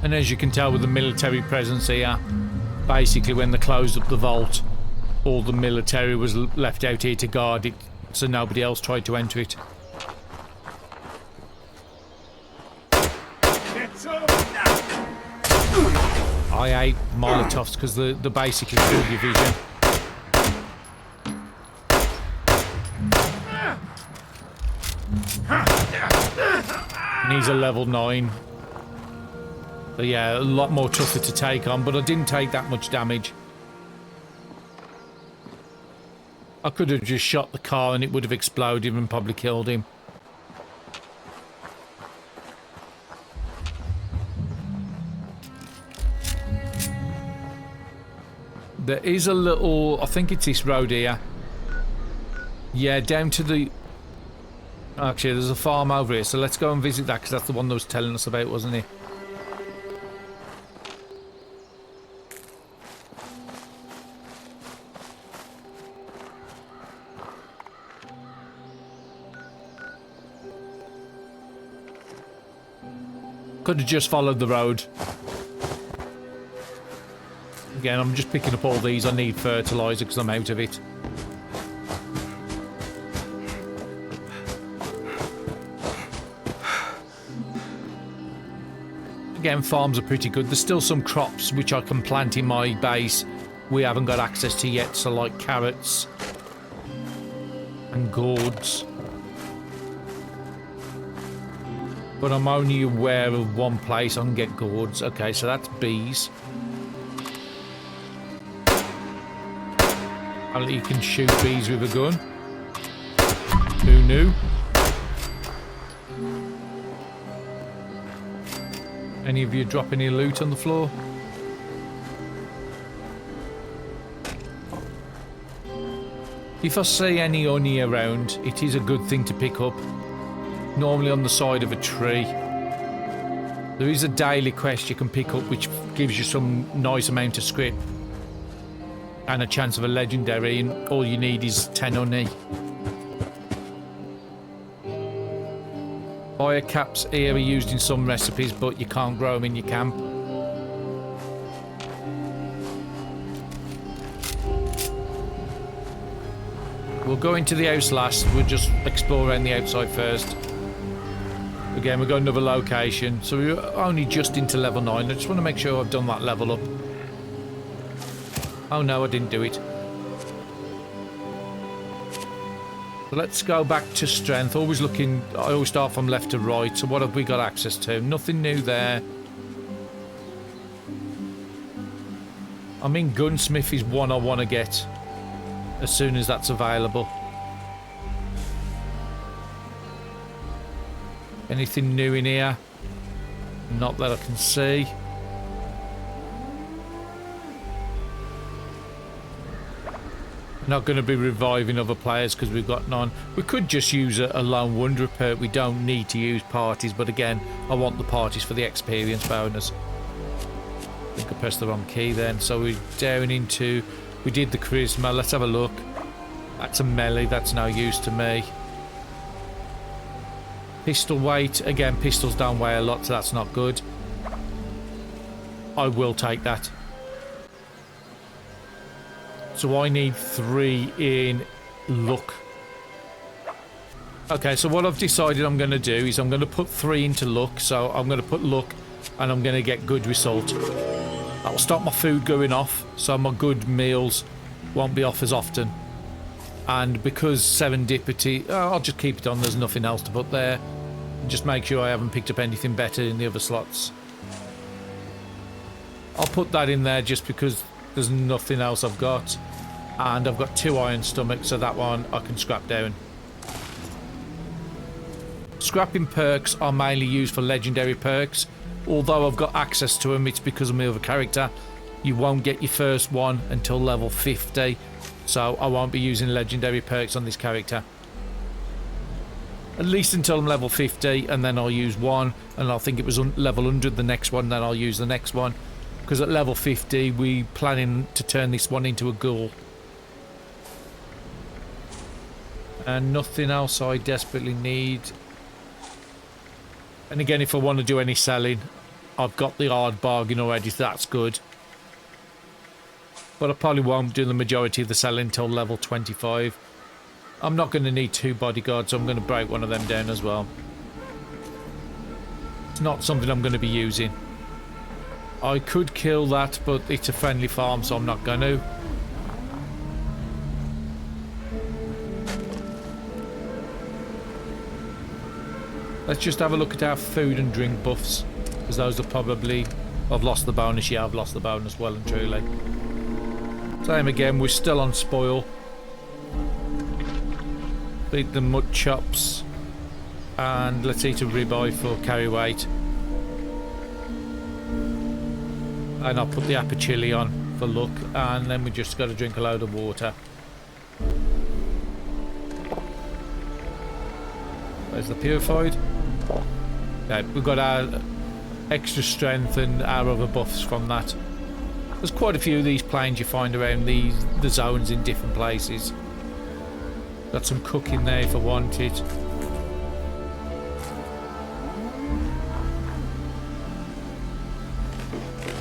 And as you can tell with the military presence here, basically when they closed up the vault, all the military was left out here to guard it, so nobody else tried to enter it. I hate Molotovs because they're basically kill your vision. And he's a level 9. So yeah, a lot more tougher to take on, but I didn't take that much damage. I could have just shot the car and it would have exploded and probably killed him. There is a little... I think it's this road here. Yeah, down to the... Actually, there's a farm over here, so let's go and visit that, because that's the one that was telling us about, wasn't it? Could have just followed the road. Again, I'm just picking up all these. I need fertilizer because I'm out of it. Again, farms are pretty good. There's still some crops which I can plant in my base we haven't got access to yet, so like carrots and gourds. But I'm only aware of one place I can get gourds. Okay, so that's bees. Apparently you can shoot bees with a gun. Who knew? Any of you drop any loot on the floor? If I see any honey around, it is a good thing to pick up. Normally on the side of a tree. There is a daily quest you can pick up which gives you some nice amount of script. And a chance of a legendary, and all you need is 10 honey. Fire caps here are used in some recipes, but you can't grow them in your camp. We'll go into the house last. We'll just explore around the outside first. Again, we've got another location. So we're only just into level 9. I just want to make sure I've done that level up. Oh no, I didn't do it. So let's go back to strength. Always looking, I always start from left to right. So what have we got access to? Nothing new there. I mean, gunsmith is one I want to get as soon as that's available. Anything new in here? Not that I can see. Not going to be reviving other players because we've got none. We could just use a lone wanderer perk. We don't need to use parties, but again, I want the parties for the experience bonus. I think I pressed the wrong key then. So we're down into... We did the charisma. Let's have a look. That's a melee. That's no use to me. Pistol weight. Again, pistols don't weigh a lot, so that's not good. I will take that. So I need 3 in luck. Okay, so what I've decided I'm going to do is I'm going to put 3 into luck. So I'm going to put luck and I'm going to get good result. That will stop my food going off, so my good meals won't be off as often. And because serendipity, I'll just keep it on. There's nothing else to put there. Just make sure I haven't picked up anything better in the other slots. I'll put that in there just because there's nothing else I've got. And I've got 2 iron stomachs, so that one I can scrap down. Scrapping perks are mainly used for legendary perks. Although I've got access to them, it's because of my other character. You won't get your first one until level 50. So I won't be using legendary perks on this character. At least until I'm level 50, and then I'll use one. And I'll think it was level 100 the next one, then I'll use the next one. Because at level 50, we're planning to turn this one into a ghoul. And nothing else I desperately need. And again, if I want to do any selling, I've got the hard bargain already, so that's good. But I probably won't do the majority of the selling until level 25. I'm not going to need 2 bodyguards, so I'm going to break one of them down as well. It's not something I'm going to be using. I could kill that, but it's a friendly farm, so I'm not going to. Let's just have a look at our food and drink buffs, because those are probably... I've lost the bonus. Yeah, I've lost the bonus well and truly. Same again, we're still on spoil. Eat the mud chops. And let's eat a ribeye for carry weight. And I'll put the apple chili on for luck. And then we just got to drink a load of water. There's the purified. Okay, we've got our extra strength and our other buffs from that. There's quite a few of these planes you find around the zones in different places. Got some cooking there if I want it.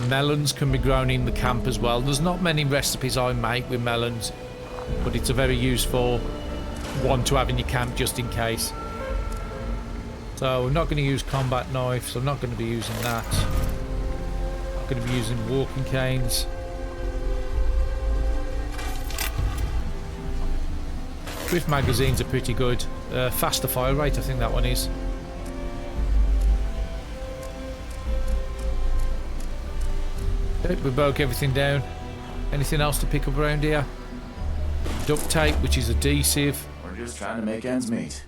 Melons can be grown in the camp as well. There's not many recipes I make with melons, but it's a very useful one to have in your camp just in case. So I'm not going to use combat knives. I'm not going to be using that. I'm going to be using walking canes. Swift magazines are pretty good. Faster fire rate, I think that one is. Okay, we broke everything down. Anything else to pick up around here? Duct tape, which is adhesive. We're just trying to make ends meet.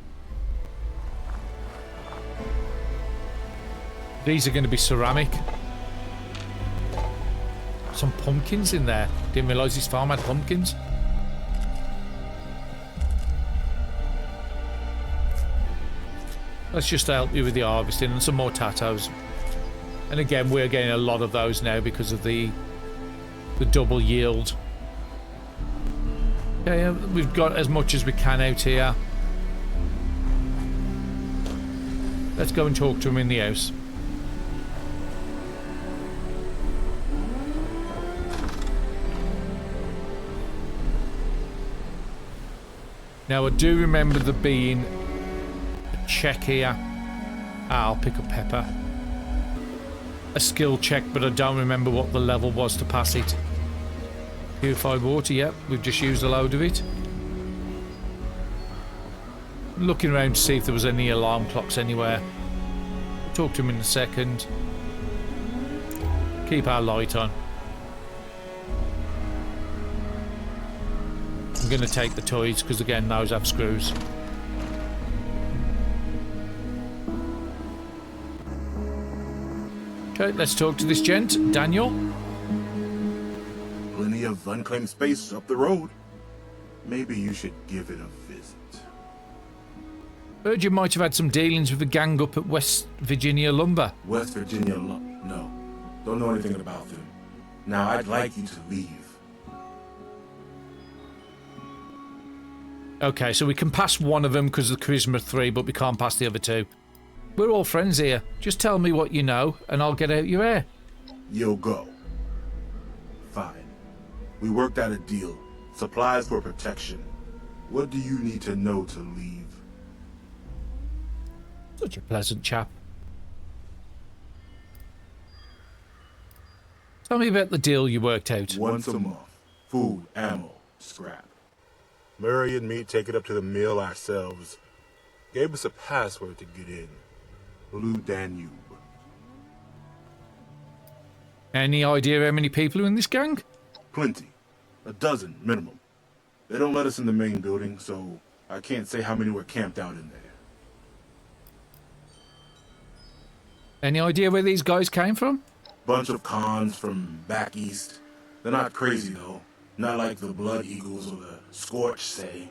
These are going to be ceramic. Some pumpkins in there. Didn't realise this farm had pumpkins. Let's just help you with the harvesting and some more tattos. And again, we're getting a lot of those now because of the double yield. Okay, we've got as much as we can out here. Let's go and talk to him in the house. Now I do remember there being a check here. I'll pick up pepper. A skill check, but I don't remember what the level was to pass it. Purified water, yep, we've just used a load of it. Looking around to see if there was any alarm clocks anywhere. Talk to him in a second. Keep our light on. I'm going to take the toys because again those have screws. Okay, let's talk to this gent, Daniel. Plenty of unclaimed space up the road. Maybe you should give it a visit. Heard you might have had some dealings with the gang up at West Virginia Lumber. West Virginia Lumber? No. Don't know anything about them. Now, I'd like you to leave. Okay, so we can pass one of them because of the Charisma 3, but we can't pass the other two. We're all friends here. Just tell me what you know, and I'll get out your hair. You'll go. Fine. We worked out a deal. Supplies for protection. What do you need to know to leave? Such a pleasant chap. Tell me about the deal you worked out. Once a month. Food, ammo, scrap. Murray and me take it up to the mill ourselves. Gave us a password to get in. Blue Danube. Any idea how many people are in this gang? Plenty. 12 minimum. They don't let us in the main building, so I can't say how many were camped out in there. Any idea where these guys came from? Bunch of cons from back east. They're not crazy, though. Not like the Blood Eagles or the Scorch, say.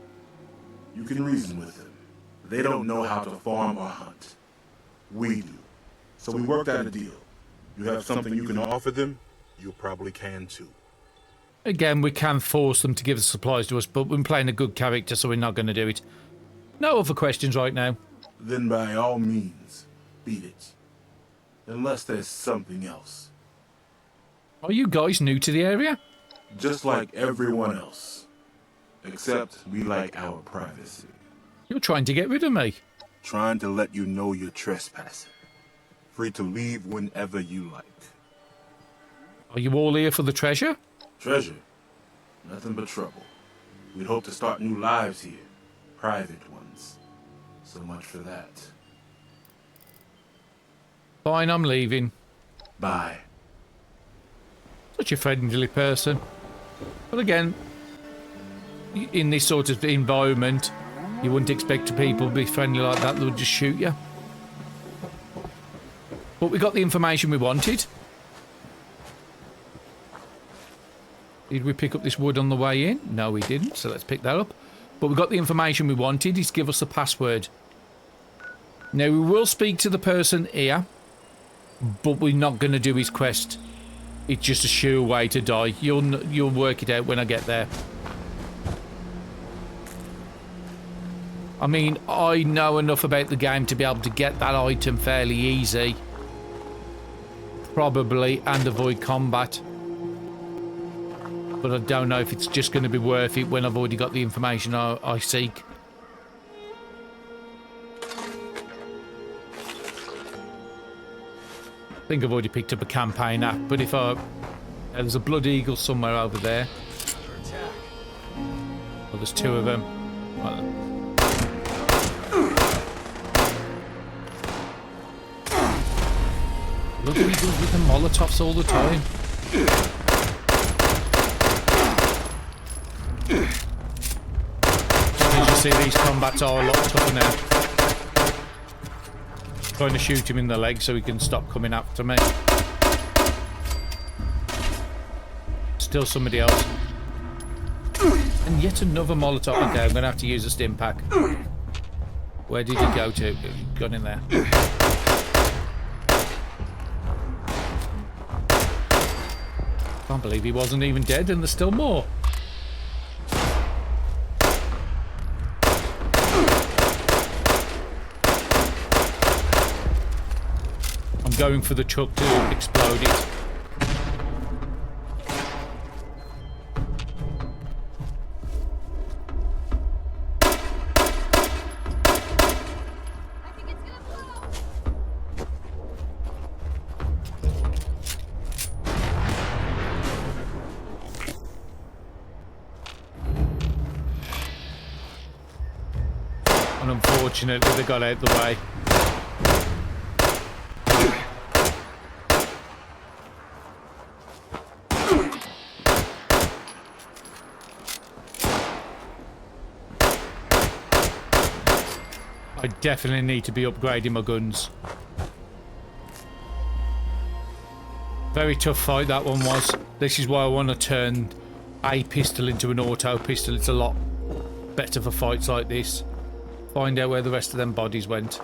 You can reason with them. They don't know how to farm or hunt. We do. So we worked out a deal. You have something you can offer them, you probably can too. Again, we can force them to give the supplies to us, but we're playing a good character, so we're not going to do it. No other questions right now. Then by all means, beat it. Unless there's something else. Are you guys new to the area? Just like everyone else. Except we like our privacy. You're trying to get rid of me. Trying to let you know you're trespassing. Free to leave whenever you like. Are you all here for the treasure? Treasure? Nothing but trouble. We'd hope to start new lives here. Private ones. So much for that. Fine, I'm leaving. Bye. Such a friendly person. But again, in this sort of environment, you wouldn't expect people to be friendly like that. They would just shoot you. But we got the information we wanted. Did we pick up this wood on the way in? No, we didn't, so let's pick that up. But we got the information we wanted. He's give us the password. Now, we will speak to the person here, but we're not going to do his quest. It's just a sure way to die. You'll work it out when I get there. I mean, I know enough about the game to be able to get that item fairly easy. probably, and avoid combat. But I don't know if it's just going to be worth it when I've already got the information I seek. I think I've already picked up a campaign app, but if there's a blood eagle somewhere over there. Well, there's two of them. Well, blood eagles with the Molotovs all the time. As you see, these combats are a lot tougher now. Trying to shoot him in the leg so he can stop coming after me. Still somebody else. And yet another Molotov. Okay, I'm going to have to use a stim pack. Where did he go to? Got in there. Can't believe he wasn't even dead and there's still more. Going for the truck to explode it. And unfortunately they got out the way. I definitely need to be upgrading my guns. Very tough fight that one was. This is why I want to turn a pistol into an auto pistol. It's a lot better for fights like this. Find out where the rest of them bodies went.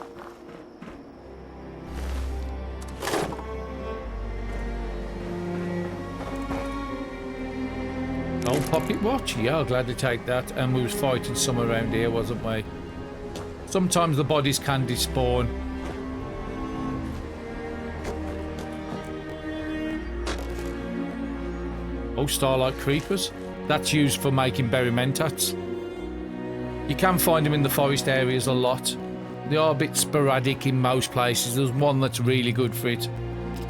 Old pocket watch? Yeah, I'll gladly take that. And we was fighting some around here, wasn't we? Sometimes the bodies can despawn. Oh, starlight creepers. That's used for making berry mentats. You can find them in the forest areas a lot. They are a bit sporadic in most places. There's one that's really good for it,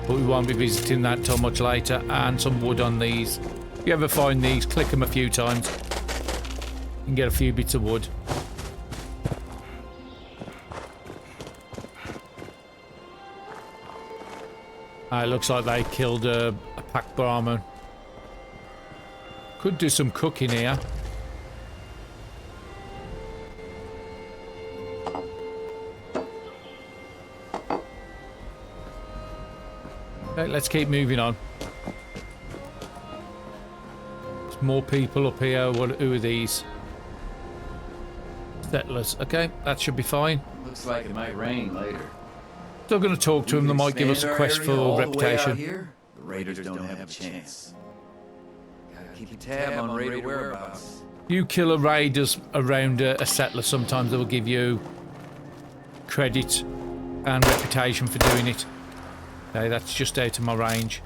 but we won't be visiting that till much later. And some wood on these. If you ever find these, click them a few times. You can get a few bits of wood. It looks like they killed a pack Brahmin. Could do some cooking here. Okay, let's keep moving on. There's more people up here. Who are these? Settlers. Okay, that should be fine. Looks like it might rain later. Still going to talk to him. They might give us a quest for reputation. The raiders don't have a chance. Gotta keep a tab on raider whereabouts. You kill a raiders around a settler, sometimes they will give you credit and reputation for doing it. Okay, that's just out of my range.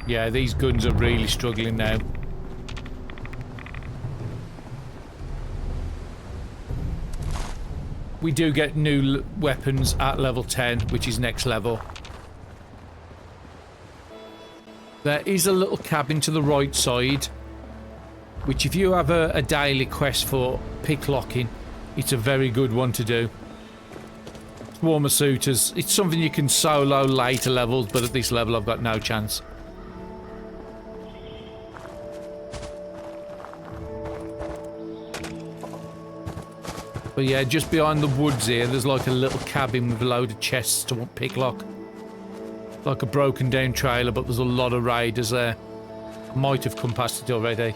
Yeah, these guns are really struggling now. We do get new weapons at level 10, which is next level. There is a little cabin to the right side, which if you have a daily quest for picklocking, it's a very good one to do. Swarmer suitors, it's something you can solo later levels, but at this level I've got no chance. But yeah, just behind the woods here, there's like a little cabin with a load of chests to picklock. Like a broken down trailer, but there's a lot of raiders there. Might have come past it already.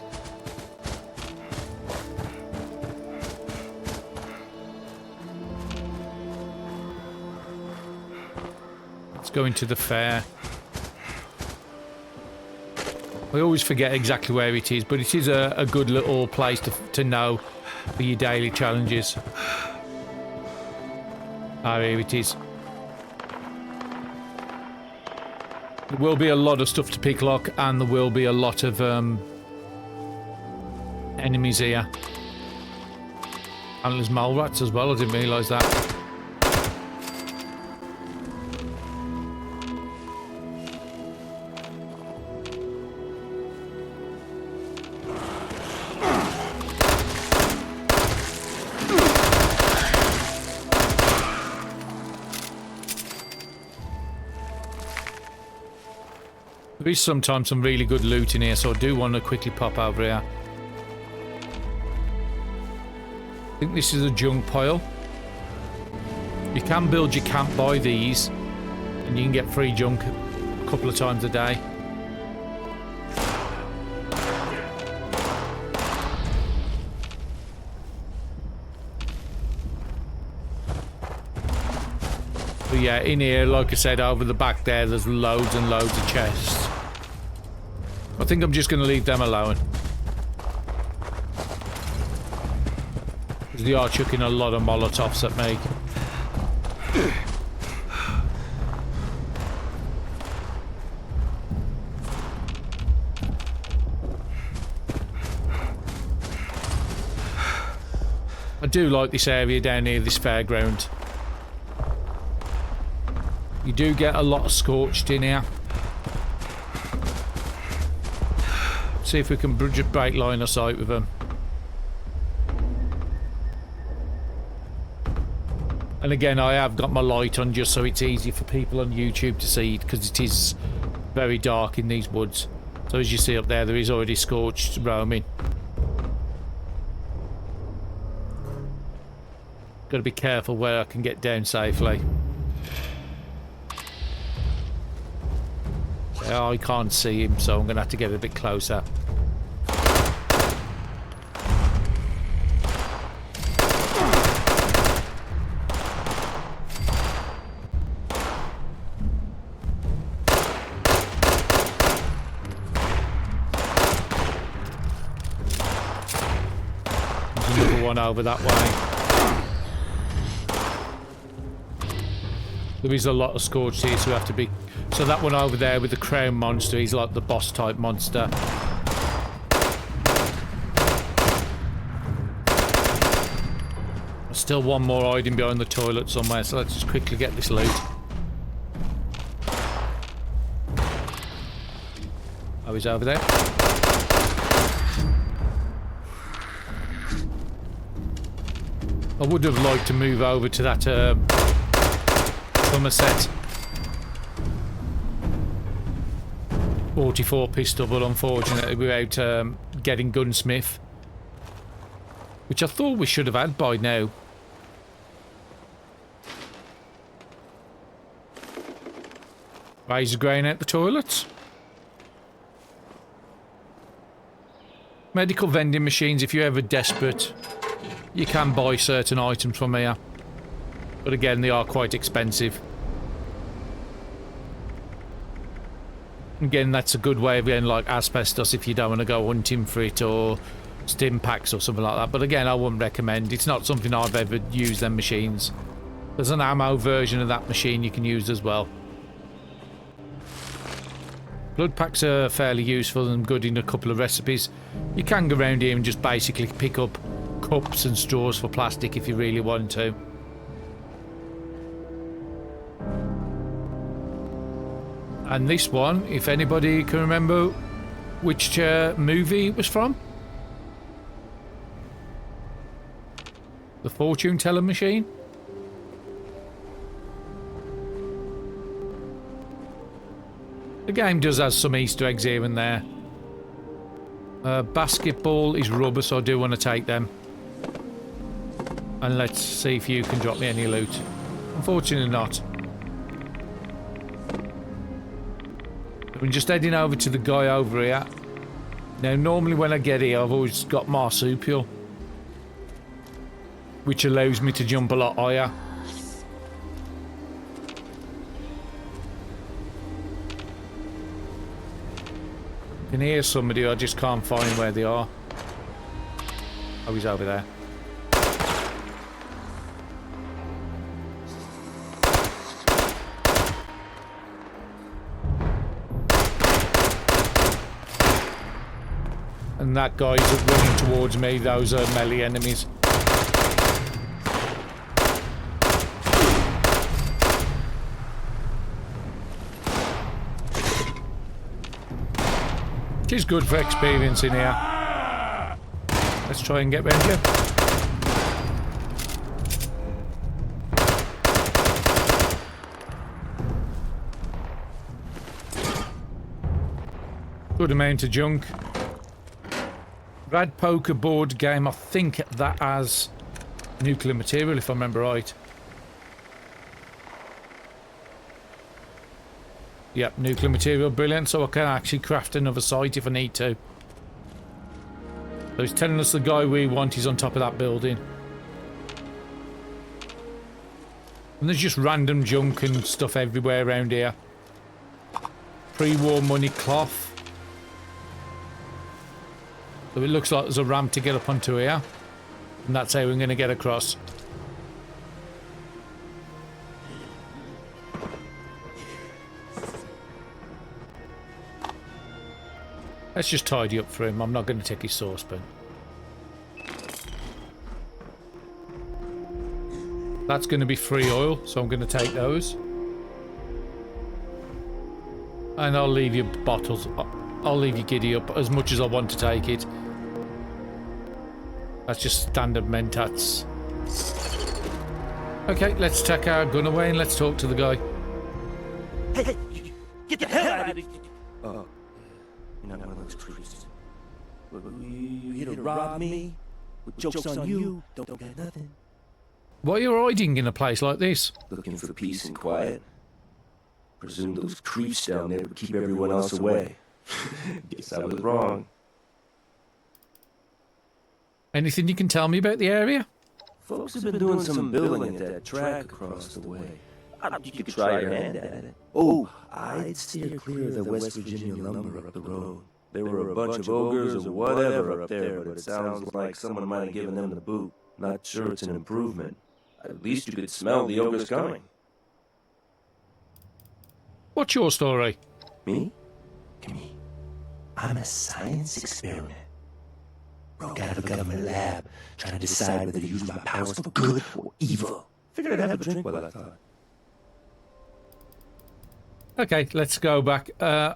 Let's go into the fair. I always forget exactly where it is, but it is a good little place to know for your daily challenges. Ah, here it is. There will be a lot of stuff to pick lock, and there will be a lot of enemies here. And there's mole rats as well, I didn't realise that. There is sometimes some really good loot in here, so I do want to quickly pop over here. I think this is a junk pile. You can build your camp by these, and you can get free junk a couple of times a day. But yeah, in here, like I said, over the back there's loads and loads of chests. I think I'm just going to leave them alone. Because they are chucking a lot of Molotovs at me. I do like this area down here, this fairground. You do get a lot of scorched in here. See if we can just break line of sight with them. And again, I have got my light on just so it's easy for people on YouTube to see, because it is very dark in these woods. So as you see up there is already scorched roaming. Got to be careful where I can get down safely. I can't see him, so I'm going to have to get a bit closer. There's another one over that way. There is a lot of scorched here, so we have to be... So that one over there with the crown monster, he's like the boss type monster. There's still one more hiding behind the toilet somewhere, so let's just quickly get this loot. Oh, he's over there. I would have liked to move over to that Somerset 44 pistol, but unfortunately without getting gunsmith, which I thought we should have had by now. Razor grain out the toilets. Medical vending machines, if you're ever desperate, you can buy certain items from here. But again, they are quite expensive. Again, that's a good way of getting like asbestos if you don't want to go hunting for it, or stim packs or something like that. But again, I wouldn't recommend. It's not something I've ever used, them machines. There's an ammo version of that machine you can use as well. Blood packs are fairly useful and good in a couple of recipes. You can go around here and just basically pick up cups and straws for plastic if you really want to. And this one, if anybody can remember which movie it was from. The fortune teller machine. The game does have some Easter eggs here and there. Basketball is rubber, so I do want to take them. And let's see if you can drop me any loot. Unfortunately not. I'm just heading over to the guy over here. Now, normally when I get here, I've always got marsupial, which allows me to jump a lot higher. can hear somebody, I just can't find where they are. Oh, he's over there. And that guy's running towards me. Those are melee enemies. Which is good for experience in here. Let's try and get round you. Good amount of junk. Rad poker board game. I think that has nuclear material, if I remember right. Yep, nuclear material, brilliant. So I can actually craft another site if I need to. So he's telling us the guy we want is on top of that building. And there's just random junk and stuff everywhere around here. Pre-war money cloth. So it looks like there's a ramp to get up onto here. And that's how we're going to get across. Let's just tidy up for him. I'm not going to take his saucepan. That's going to be free oil, so I'm going to take those. And I'll leave your bottles. I'll leave your giddy up as much as I want to take it. That's just standard mentats. Okay, let's take our gun away and let's talk to the guy. Hey, get the hell out of here! Oh, you're not one of those creeps. You here to rob me? With jokes on you, don't get nothing. Why are you hiding in a place like this? Looking for peace and quiet. Presume those creeps down there would keep everyone else away. Guess I was wrong. Anything you can tell me about the area? Folks have been doing some building at that track across the way. You could try your hand at it. Oh, I'd steer clear of the West Virginia lumber up the road. There were a bunch of ogres or whatever up there, but it sounds like someone might have given them the boot. Not sure it's an improvement. At least you could smell the ogres coming. What's your story? Me? I'm a science experiment. Broke out of a government lab, trying to decide whether to use my powers for good or evil. Figured I'd have a drink while I thought. Okay, let's go back. I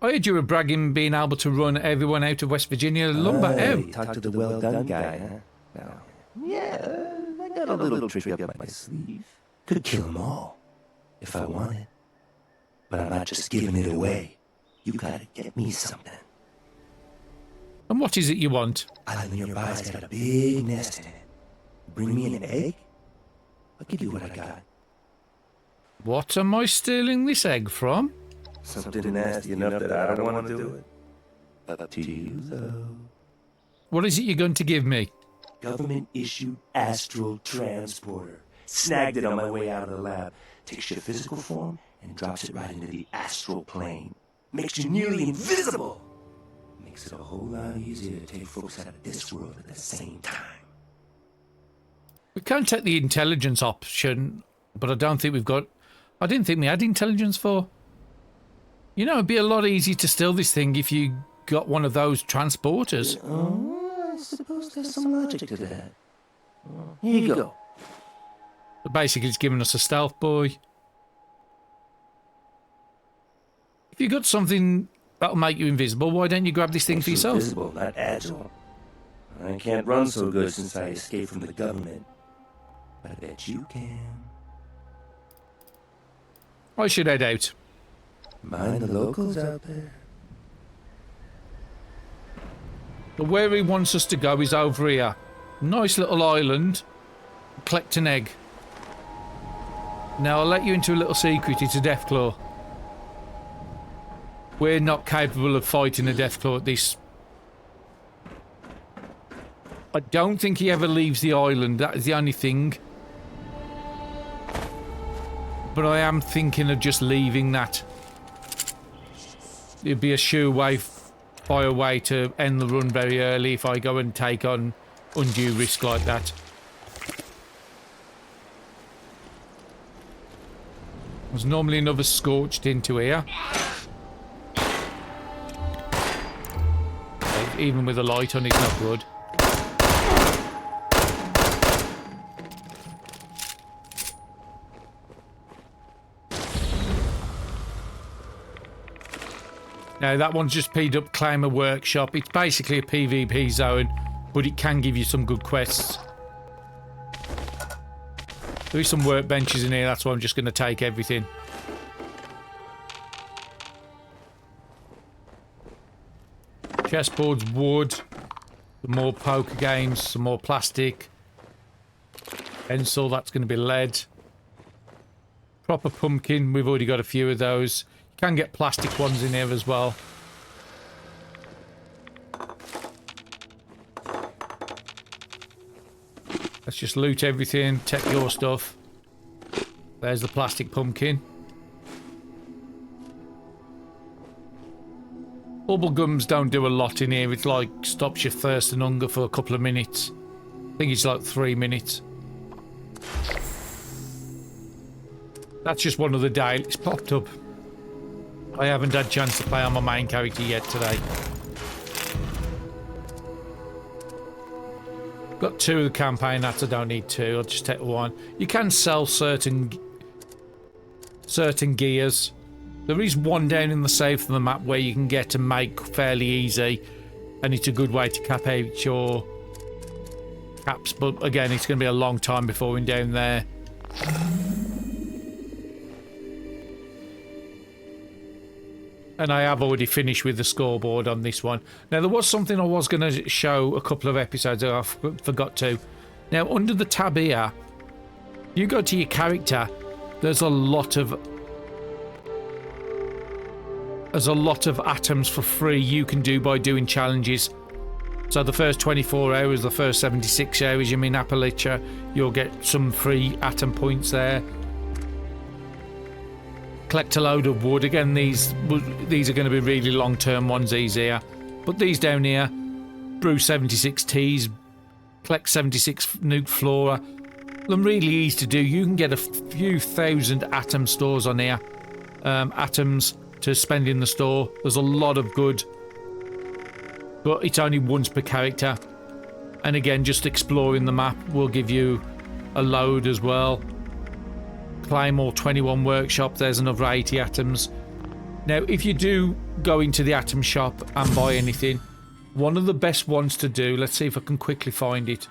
heard you were bragging being able to run everyone out of West Virginia. Look back out. Talk to the well-done guy, huh? Well, yeah, I got a little trick up my sleeve. Could kill them all, if I wanted. But I'm not just giving it away. You gotta get me something. And what is it you want? Island nearby's got a big nest in it. Bring me an egg? I'll give you what I got. What am I stealing this egg from? Something nasty enough that I don't want to do it. Up to you, though. What is it you're going to give me? Government-issued astral transporter. Snagged it on my way out of the lab. Takes your physical form and drops it right into the astral plane. Makes you nearly invisible. Makes it a whole lot easier to take folks out of this world at the same time. We can't take the intelligence option, but I don't think we've got... I didn't think we had intelligence for. You know, it'd be a lot easier to steal this thing if you got one of those transporters. Oh, I suppose there's some logic to that. Here you go. But basically, it's giving us a stealth boy. If you got something that'll make you invisible, why don't you grab this thing for yourself? Invisible, not agile. I can't run so good since I escaped from the government. But I bet you can. I should head out. Mind the locals out there. But where he wants us to go is over here. Nice little island. Collect an egg. Now I'll let you into a little secret. It's a Deathclaw. We're not capable of fighting a Deathclaw at this. I don't think he ever leaves the island. That is the only thing. But I am thinking of just leaving that. It'd be a shoo away by a way to end the run very early if I go and take on undue risk like that. There's normally another scorched into here. Even with a light on, it's not good. Now that one's just P'd up Claim a Workshop. It's basically a PvP zone, but it can give you some good quests. There is some workbenches in here, that's why I'm just going to take everything. Chessboards, wood, some more poker games, some more plastic. Pencil, that's going to be lead. Proper pumpkin, we've already got a few of those. You can get plastic ones in here as well. Let's just loot everything, take your stuff. There's the plastic pumpkin. Bubble gums don't do a lot in here. It's like stops your thirst and hunger for a couple of minutes. I think it's like 3 minutes. That's just one of the dailies popped up. I haven't had a chance to play on my main character yet today. Got 2 of the campaign, that's I don't need 2. I'll just take 1. You can sell certain gears. There is one down in the south of the map where you can get and make fairly easy, and it's a good way to cap out your caps, but again it's going to be a long time before we're down there. And I have already finished with the scoreboard on this one. Now there was something I was going to show a couple of episodes ago, I forgot to. Now under the tab here, you go to your character, there's a lot of atoms for free you can do by doing challenges. So the first 24 hours, the first 76 hours you're in Appalachia, you'll get some free atom points there. Collect a load of wood. Again, these are going to be really long-term ones, these here. But these down here, brew 76 teas, collect 76 nuke flora. They're really easy to do. You can get a few thousand atom stores on here. Atoms to spend in the store. There's a lot of good, but it's only once per character. And again, just exploring the map will give you a load as well. Claymore 21 workshop, there's another 80 atoms. Now if you do go into the atom shop and buy anything, one of the best ones to do, let's see if I can quickly find it.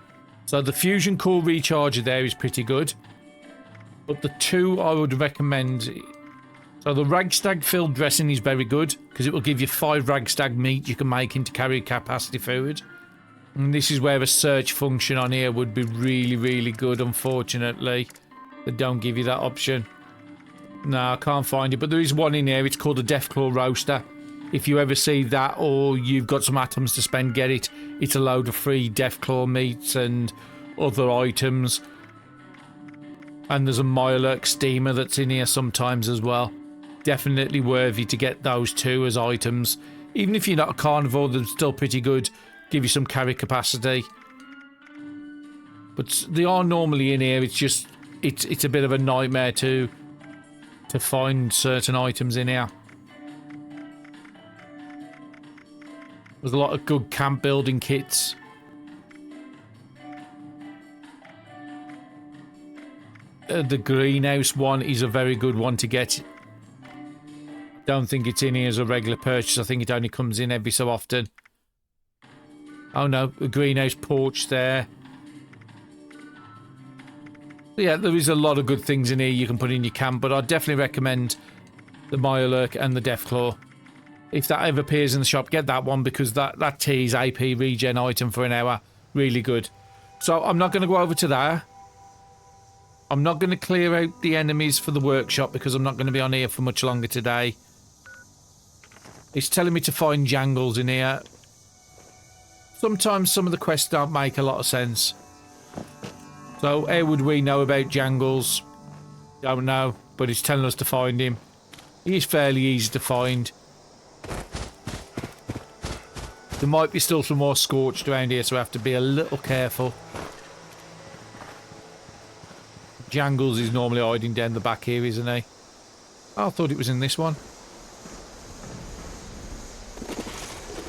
So the fusion core recharger there is pretty good, but the 2 I would recommend. So the ragstag filled dressing is very good because it will give you 5 ragstag meat you can make into carry capacity food. And this is where a search function on here would be really good. Unfortunately, they don't give you that option. No, I can't find it, but there is one in here. It's called a Deathclaw Roaster. If you ever see that or you've got some atoms to spend, get it. It's a load of free Deathclaw meats and other items. And there's a Mirelurk steamer that's in here sometimes as well. Definitely worthy to get those 2 as items. Even if you're not a carnivore, they're still pretty good. Give you some carry capacity. But they are normally in here. It's just it's a bit of a nightmare to find certain items in here. There's a lot of good camp building kits. The greenhouse one is a very good one to get. Don't think it's in here as a regular purchase. I think it only comes in every so often. Oh no, a greenhouse porch there. Yeah, there is a lot of good things in here you can put in your camp, but I'd definitely recommend the Mirelurk and the Deathclaw. If that ever appears in the shop, get that one because that tea is AP regen item for an hour. Really good. So I'm not going to go over to there. I'm not going to clear out the enemies for the workshop because I'm not going to be on here for much longer today. It's telling me to find jangles in here. Sometimes some of the quests don't make a lot of sense. So how would we know about jangles? Don't know, but it's telling us to find him. He is fairly easy to find. There might be still some more scorched around here, so I have to be a little careful. Jangles is normally hiding down the back here, isn't he? Oh, I thought it was in this one.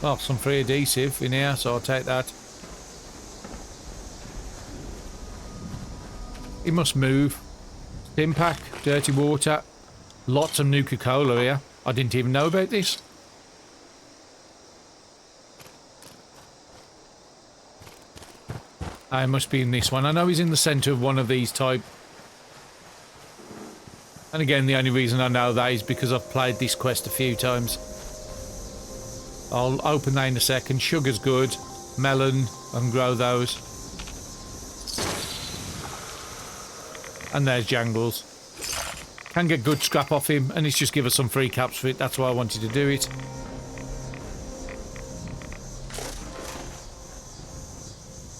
Oh, some free adhesive in here, so I'll take that. He must move. Stim pack, dirty water. Lots of Nuka-Cola here. I didn't even know about this. I must be in this one. I know he's in the centre of one of these type. And again, the only reason I know that is because I've played this quest a few times. I'll open that in a second. Sugar's good. Melon, I can grow those. And there's Jangles. Can get good scrap off him, and it's just give us some free caps for it. That's why I wanted to do it.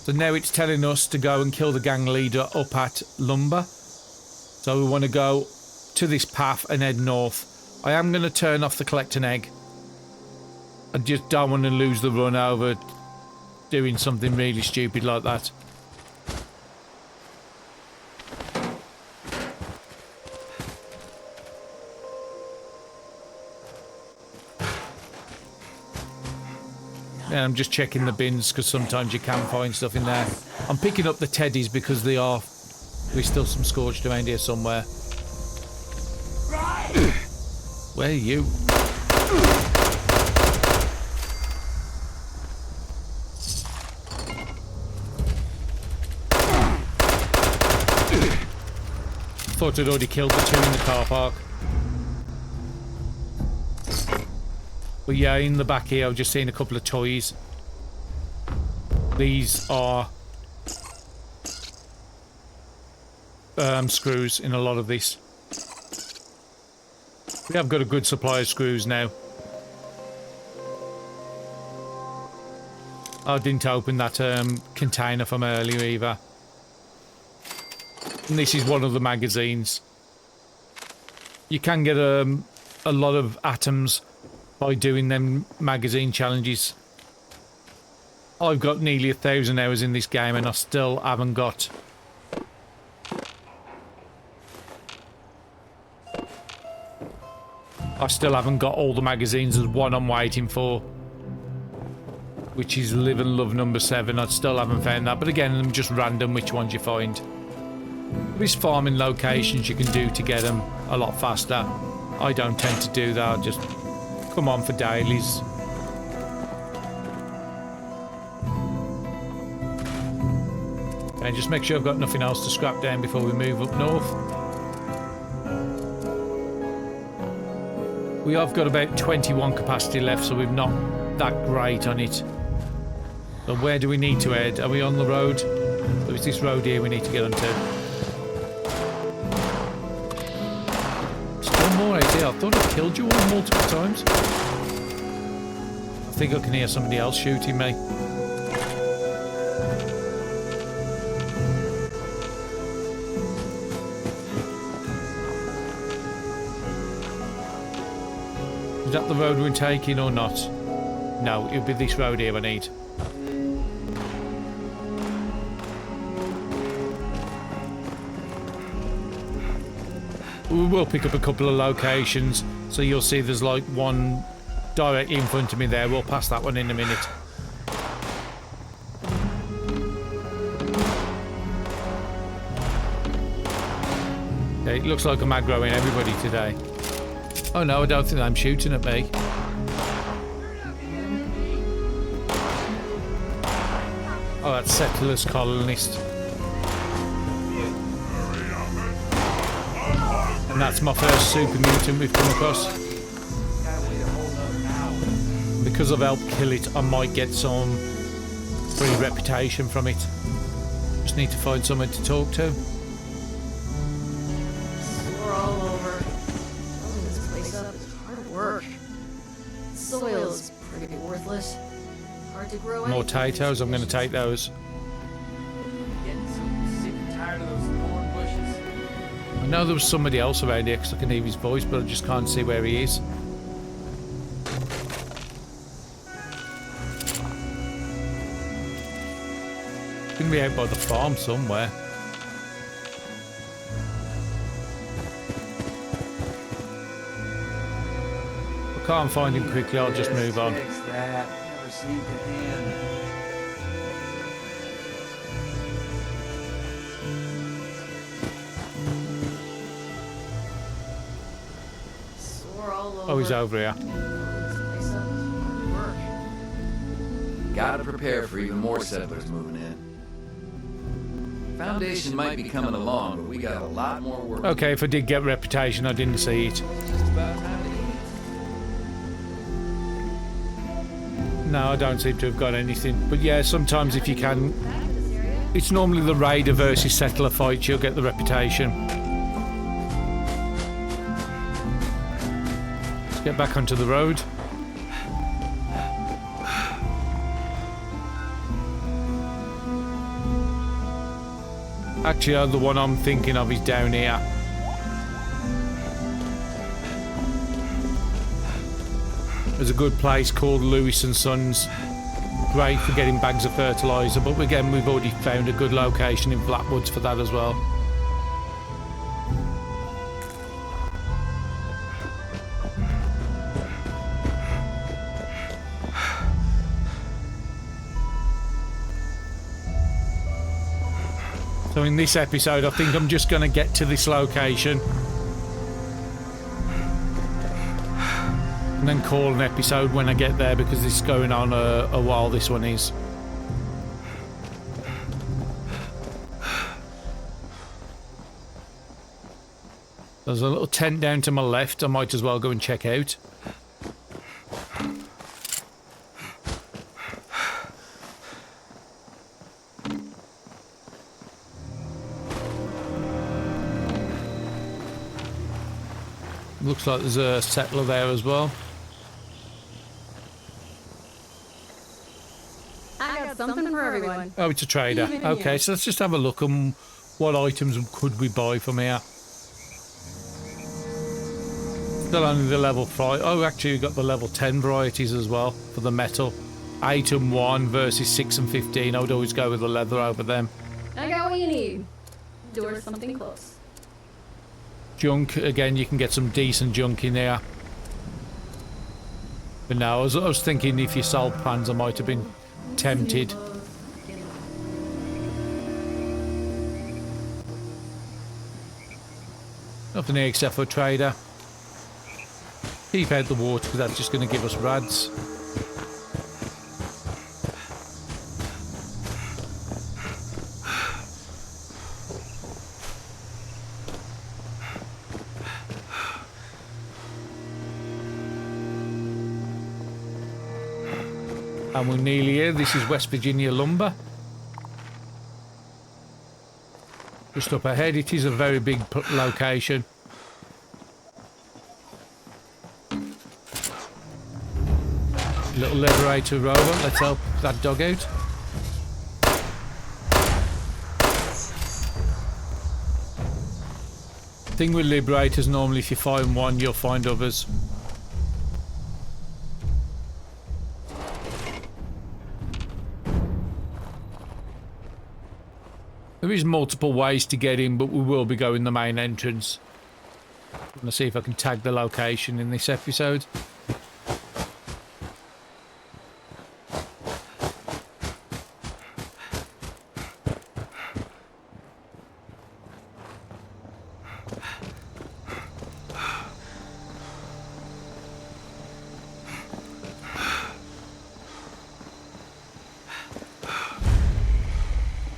So now it's telling us to go and kill the gang leader up at Lumber. So we want to go to this path and head north. I am going to turn off the collect an egg. I just don't want to lose the run over doing something really stupid like that. And I'm just checking the bins because sometimes you can find stuff in there. I'm picking up the teddies because there's still some scorched around here somewhere. Where are you? Thought I'd already killed the two in the car park. But yeah, in the back here I've just seen a couple of toys. These are screws in a lot of this. We have got a good supply of screws now. I didn't open that container from earlier either. And this is one of the magazines. You can get a lot of atoms by doing them magazine challenges. I've got nearly 1,000 hours in this game and I still haven't got... all the magazines. There's one I'm waiting for, which is Live and Love number 7. I still haven't found that, but again, I'm just random which ones you find. There's farming locations you can do to get them a lot faster. I don't tend to do that, I just come on for dailies. And just make sure I've got nothing else to scrap down before we move up north. We have got about 21 capacity left, so we've not that great on it. So where do we need to head? Are we on the road? There is this road here we need to get onto. Still more out here. I thought I killed you all multiple times. I think I can hear somebody else shooting me. Is that the road we're taking or not? No, it'll be this road here I need. We will pick up a couple of locations, so you'll see there's like one directly in front of me there. We'll pass that one in a minute. Okay, it looks like I'm aggroing everybody today. Oh no, I don't think I'm shooting at me. Oh, that's Settlers Colonist. And that's my first super mutant we've come across. Because I've helped kill it, I might get some free reputation from it. Just need to find someone to talk to. We're all over. Building this place up is hard work. Soil's pretty worthless. Hard to grow. More potatoes, I'm going to take those. Getting so sick and tired of those thorn bushes. I know there was somebody else around here because I can hear his voice, but I just can't see where he is. Gonna be out by the farm somewhere. If I can't find him quickly, I'll just move on. Fix that. Never seemed to end. Sore all over. Oh, he's over here. This place up is hard work. Gotta prepare for even more settlers moving in. Foundation might be coming along, but we got a lot more work. Okay, if I did get reputation, I didn't see it. Just about time to eat. No, I don't seem to have got anything. But yeah, sometimes if you can, it's normally the raider versus settler fight, you'll get the reputation. Let's get back onto the road. Actually, the one I'm thinking of is down here. There's a good place called Lewis and Sons. Great for getting bags of fertiliser, but again, we've already found a good location in Blackwoods for that as well. So in this episode, I think I'm just going to get to this location and then call an episode when I get there, because this is going on a while, this one is. There's a little tent down to my left, I might as well go and check out. Looks like there's a settler there as well. I got something for everyone. Oh, it's a trader. Even Okay, you. so let's just have a look on what items could we buy from here. Still only the level 5. Oh, actually we've got the level 10 varieties as well for the metal. 8 and 1 versus 6 and 15. I would always go with the leather over them. I got what you need. Door something close. Junk, again, you can get some decent junk in there. But no, I was thinking if you sold plans, I might have been tempted. Nothing here except for a trader. Keep out the water because that's just going to give us rads. And we're nearly here. This is West Virginia lumber. Just up ahead, it is a very big location. Little liberator rover, let's help that dog out. Thing with liberators, normally if you find one, you'll find others. There is multiple ways to get in, but we will be going the main entrance. I'm going to see if I can tag the location in this episode.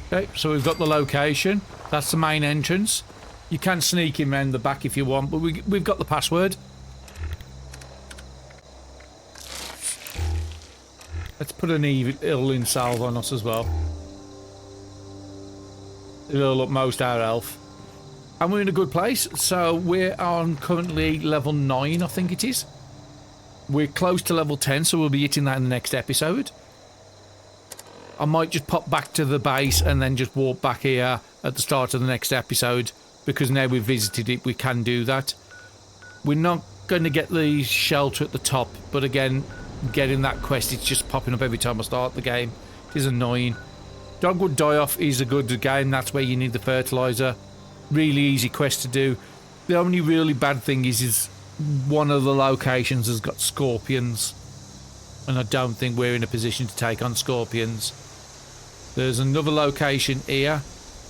Okay, so we've got the location. That's the main entrance. You can sneak in around the back if you want, but we've got the password. Let's put an healing salve on us as well. It'll up most our health. And we're in a good place. So we're on currently level 9, I think it is. We're close to level 10, so we'll be hitting that in the next episode. I might just pop back to the base and then just walk back here at the start of the next episode, because now we've visited it, we can do that. We're not going to get the shelter at the top, but again, getting that quest, it's just popping up every time I start the game. It is annoying. Dogwood Die-Off is a good game. That's where you need the fertilizer. Really easy quest to do. The only really bad thing is one of the locations has got scorpions, and I don't think we're in a position to take on scorpions. There's another location here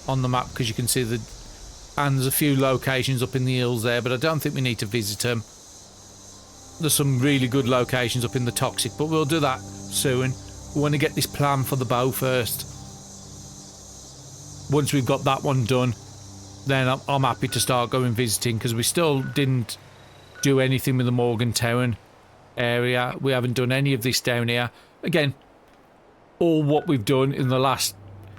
on the map, because you can see and there's a few locations up in the hills there, but I don't think we need to visit them. There's some really good locations up in the Toxic, but we'll do that soon. We want to get this plan for the bow first. Once we've got that one done, then I'm happy to start going visiting, because we still didn't do anything with the Morgantown area. We haven't done any of this down here. Again, all what we've done in the last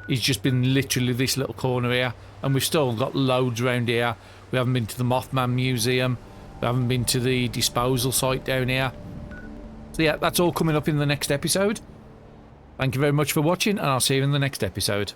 is just been literally this little corner here, and we've still got loads around here. We haven't been to the Mothman Museum. We haven't been to the disposal site down here. So yeah, that's all coming up in the next episode. Thank you very much for watching, and I'll see you in the next episode.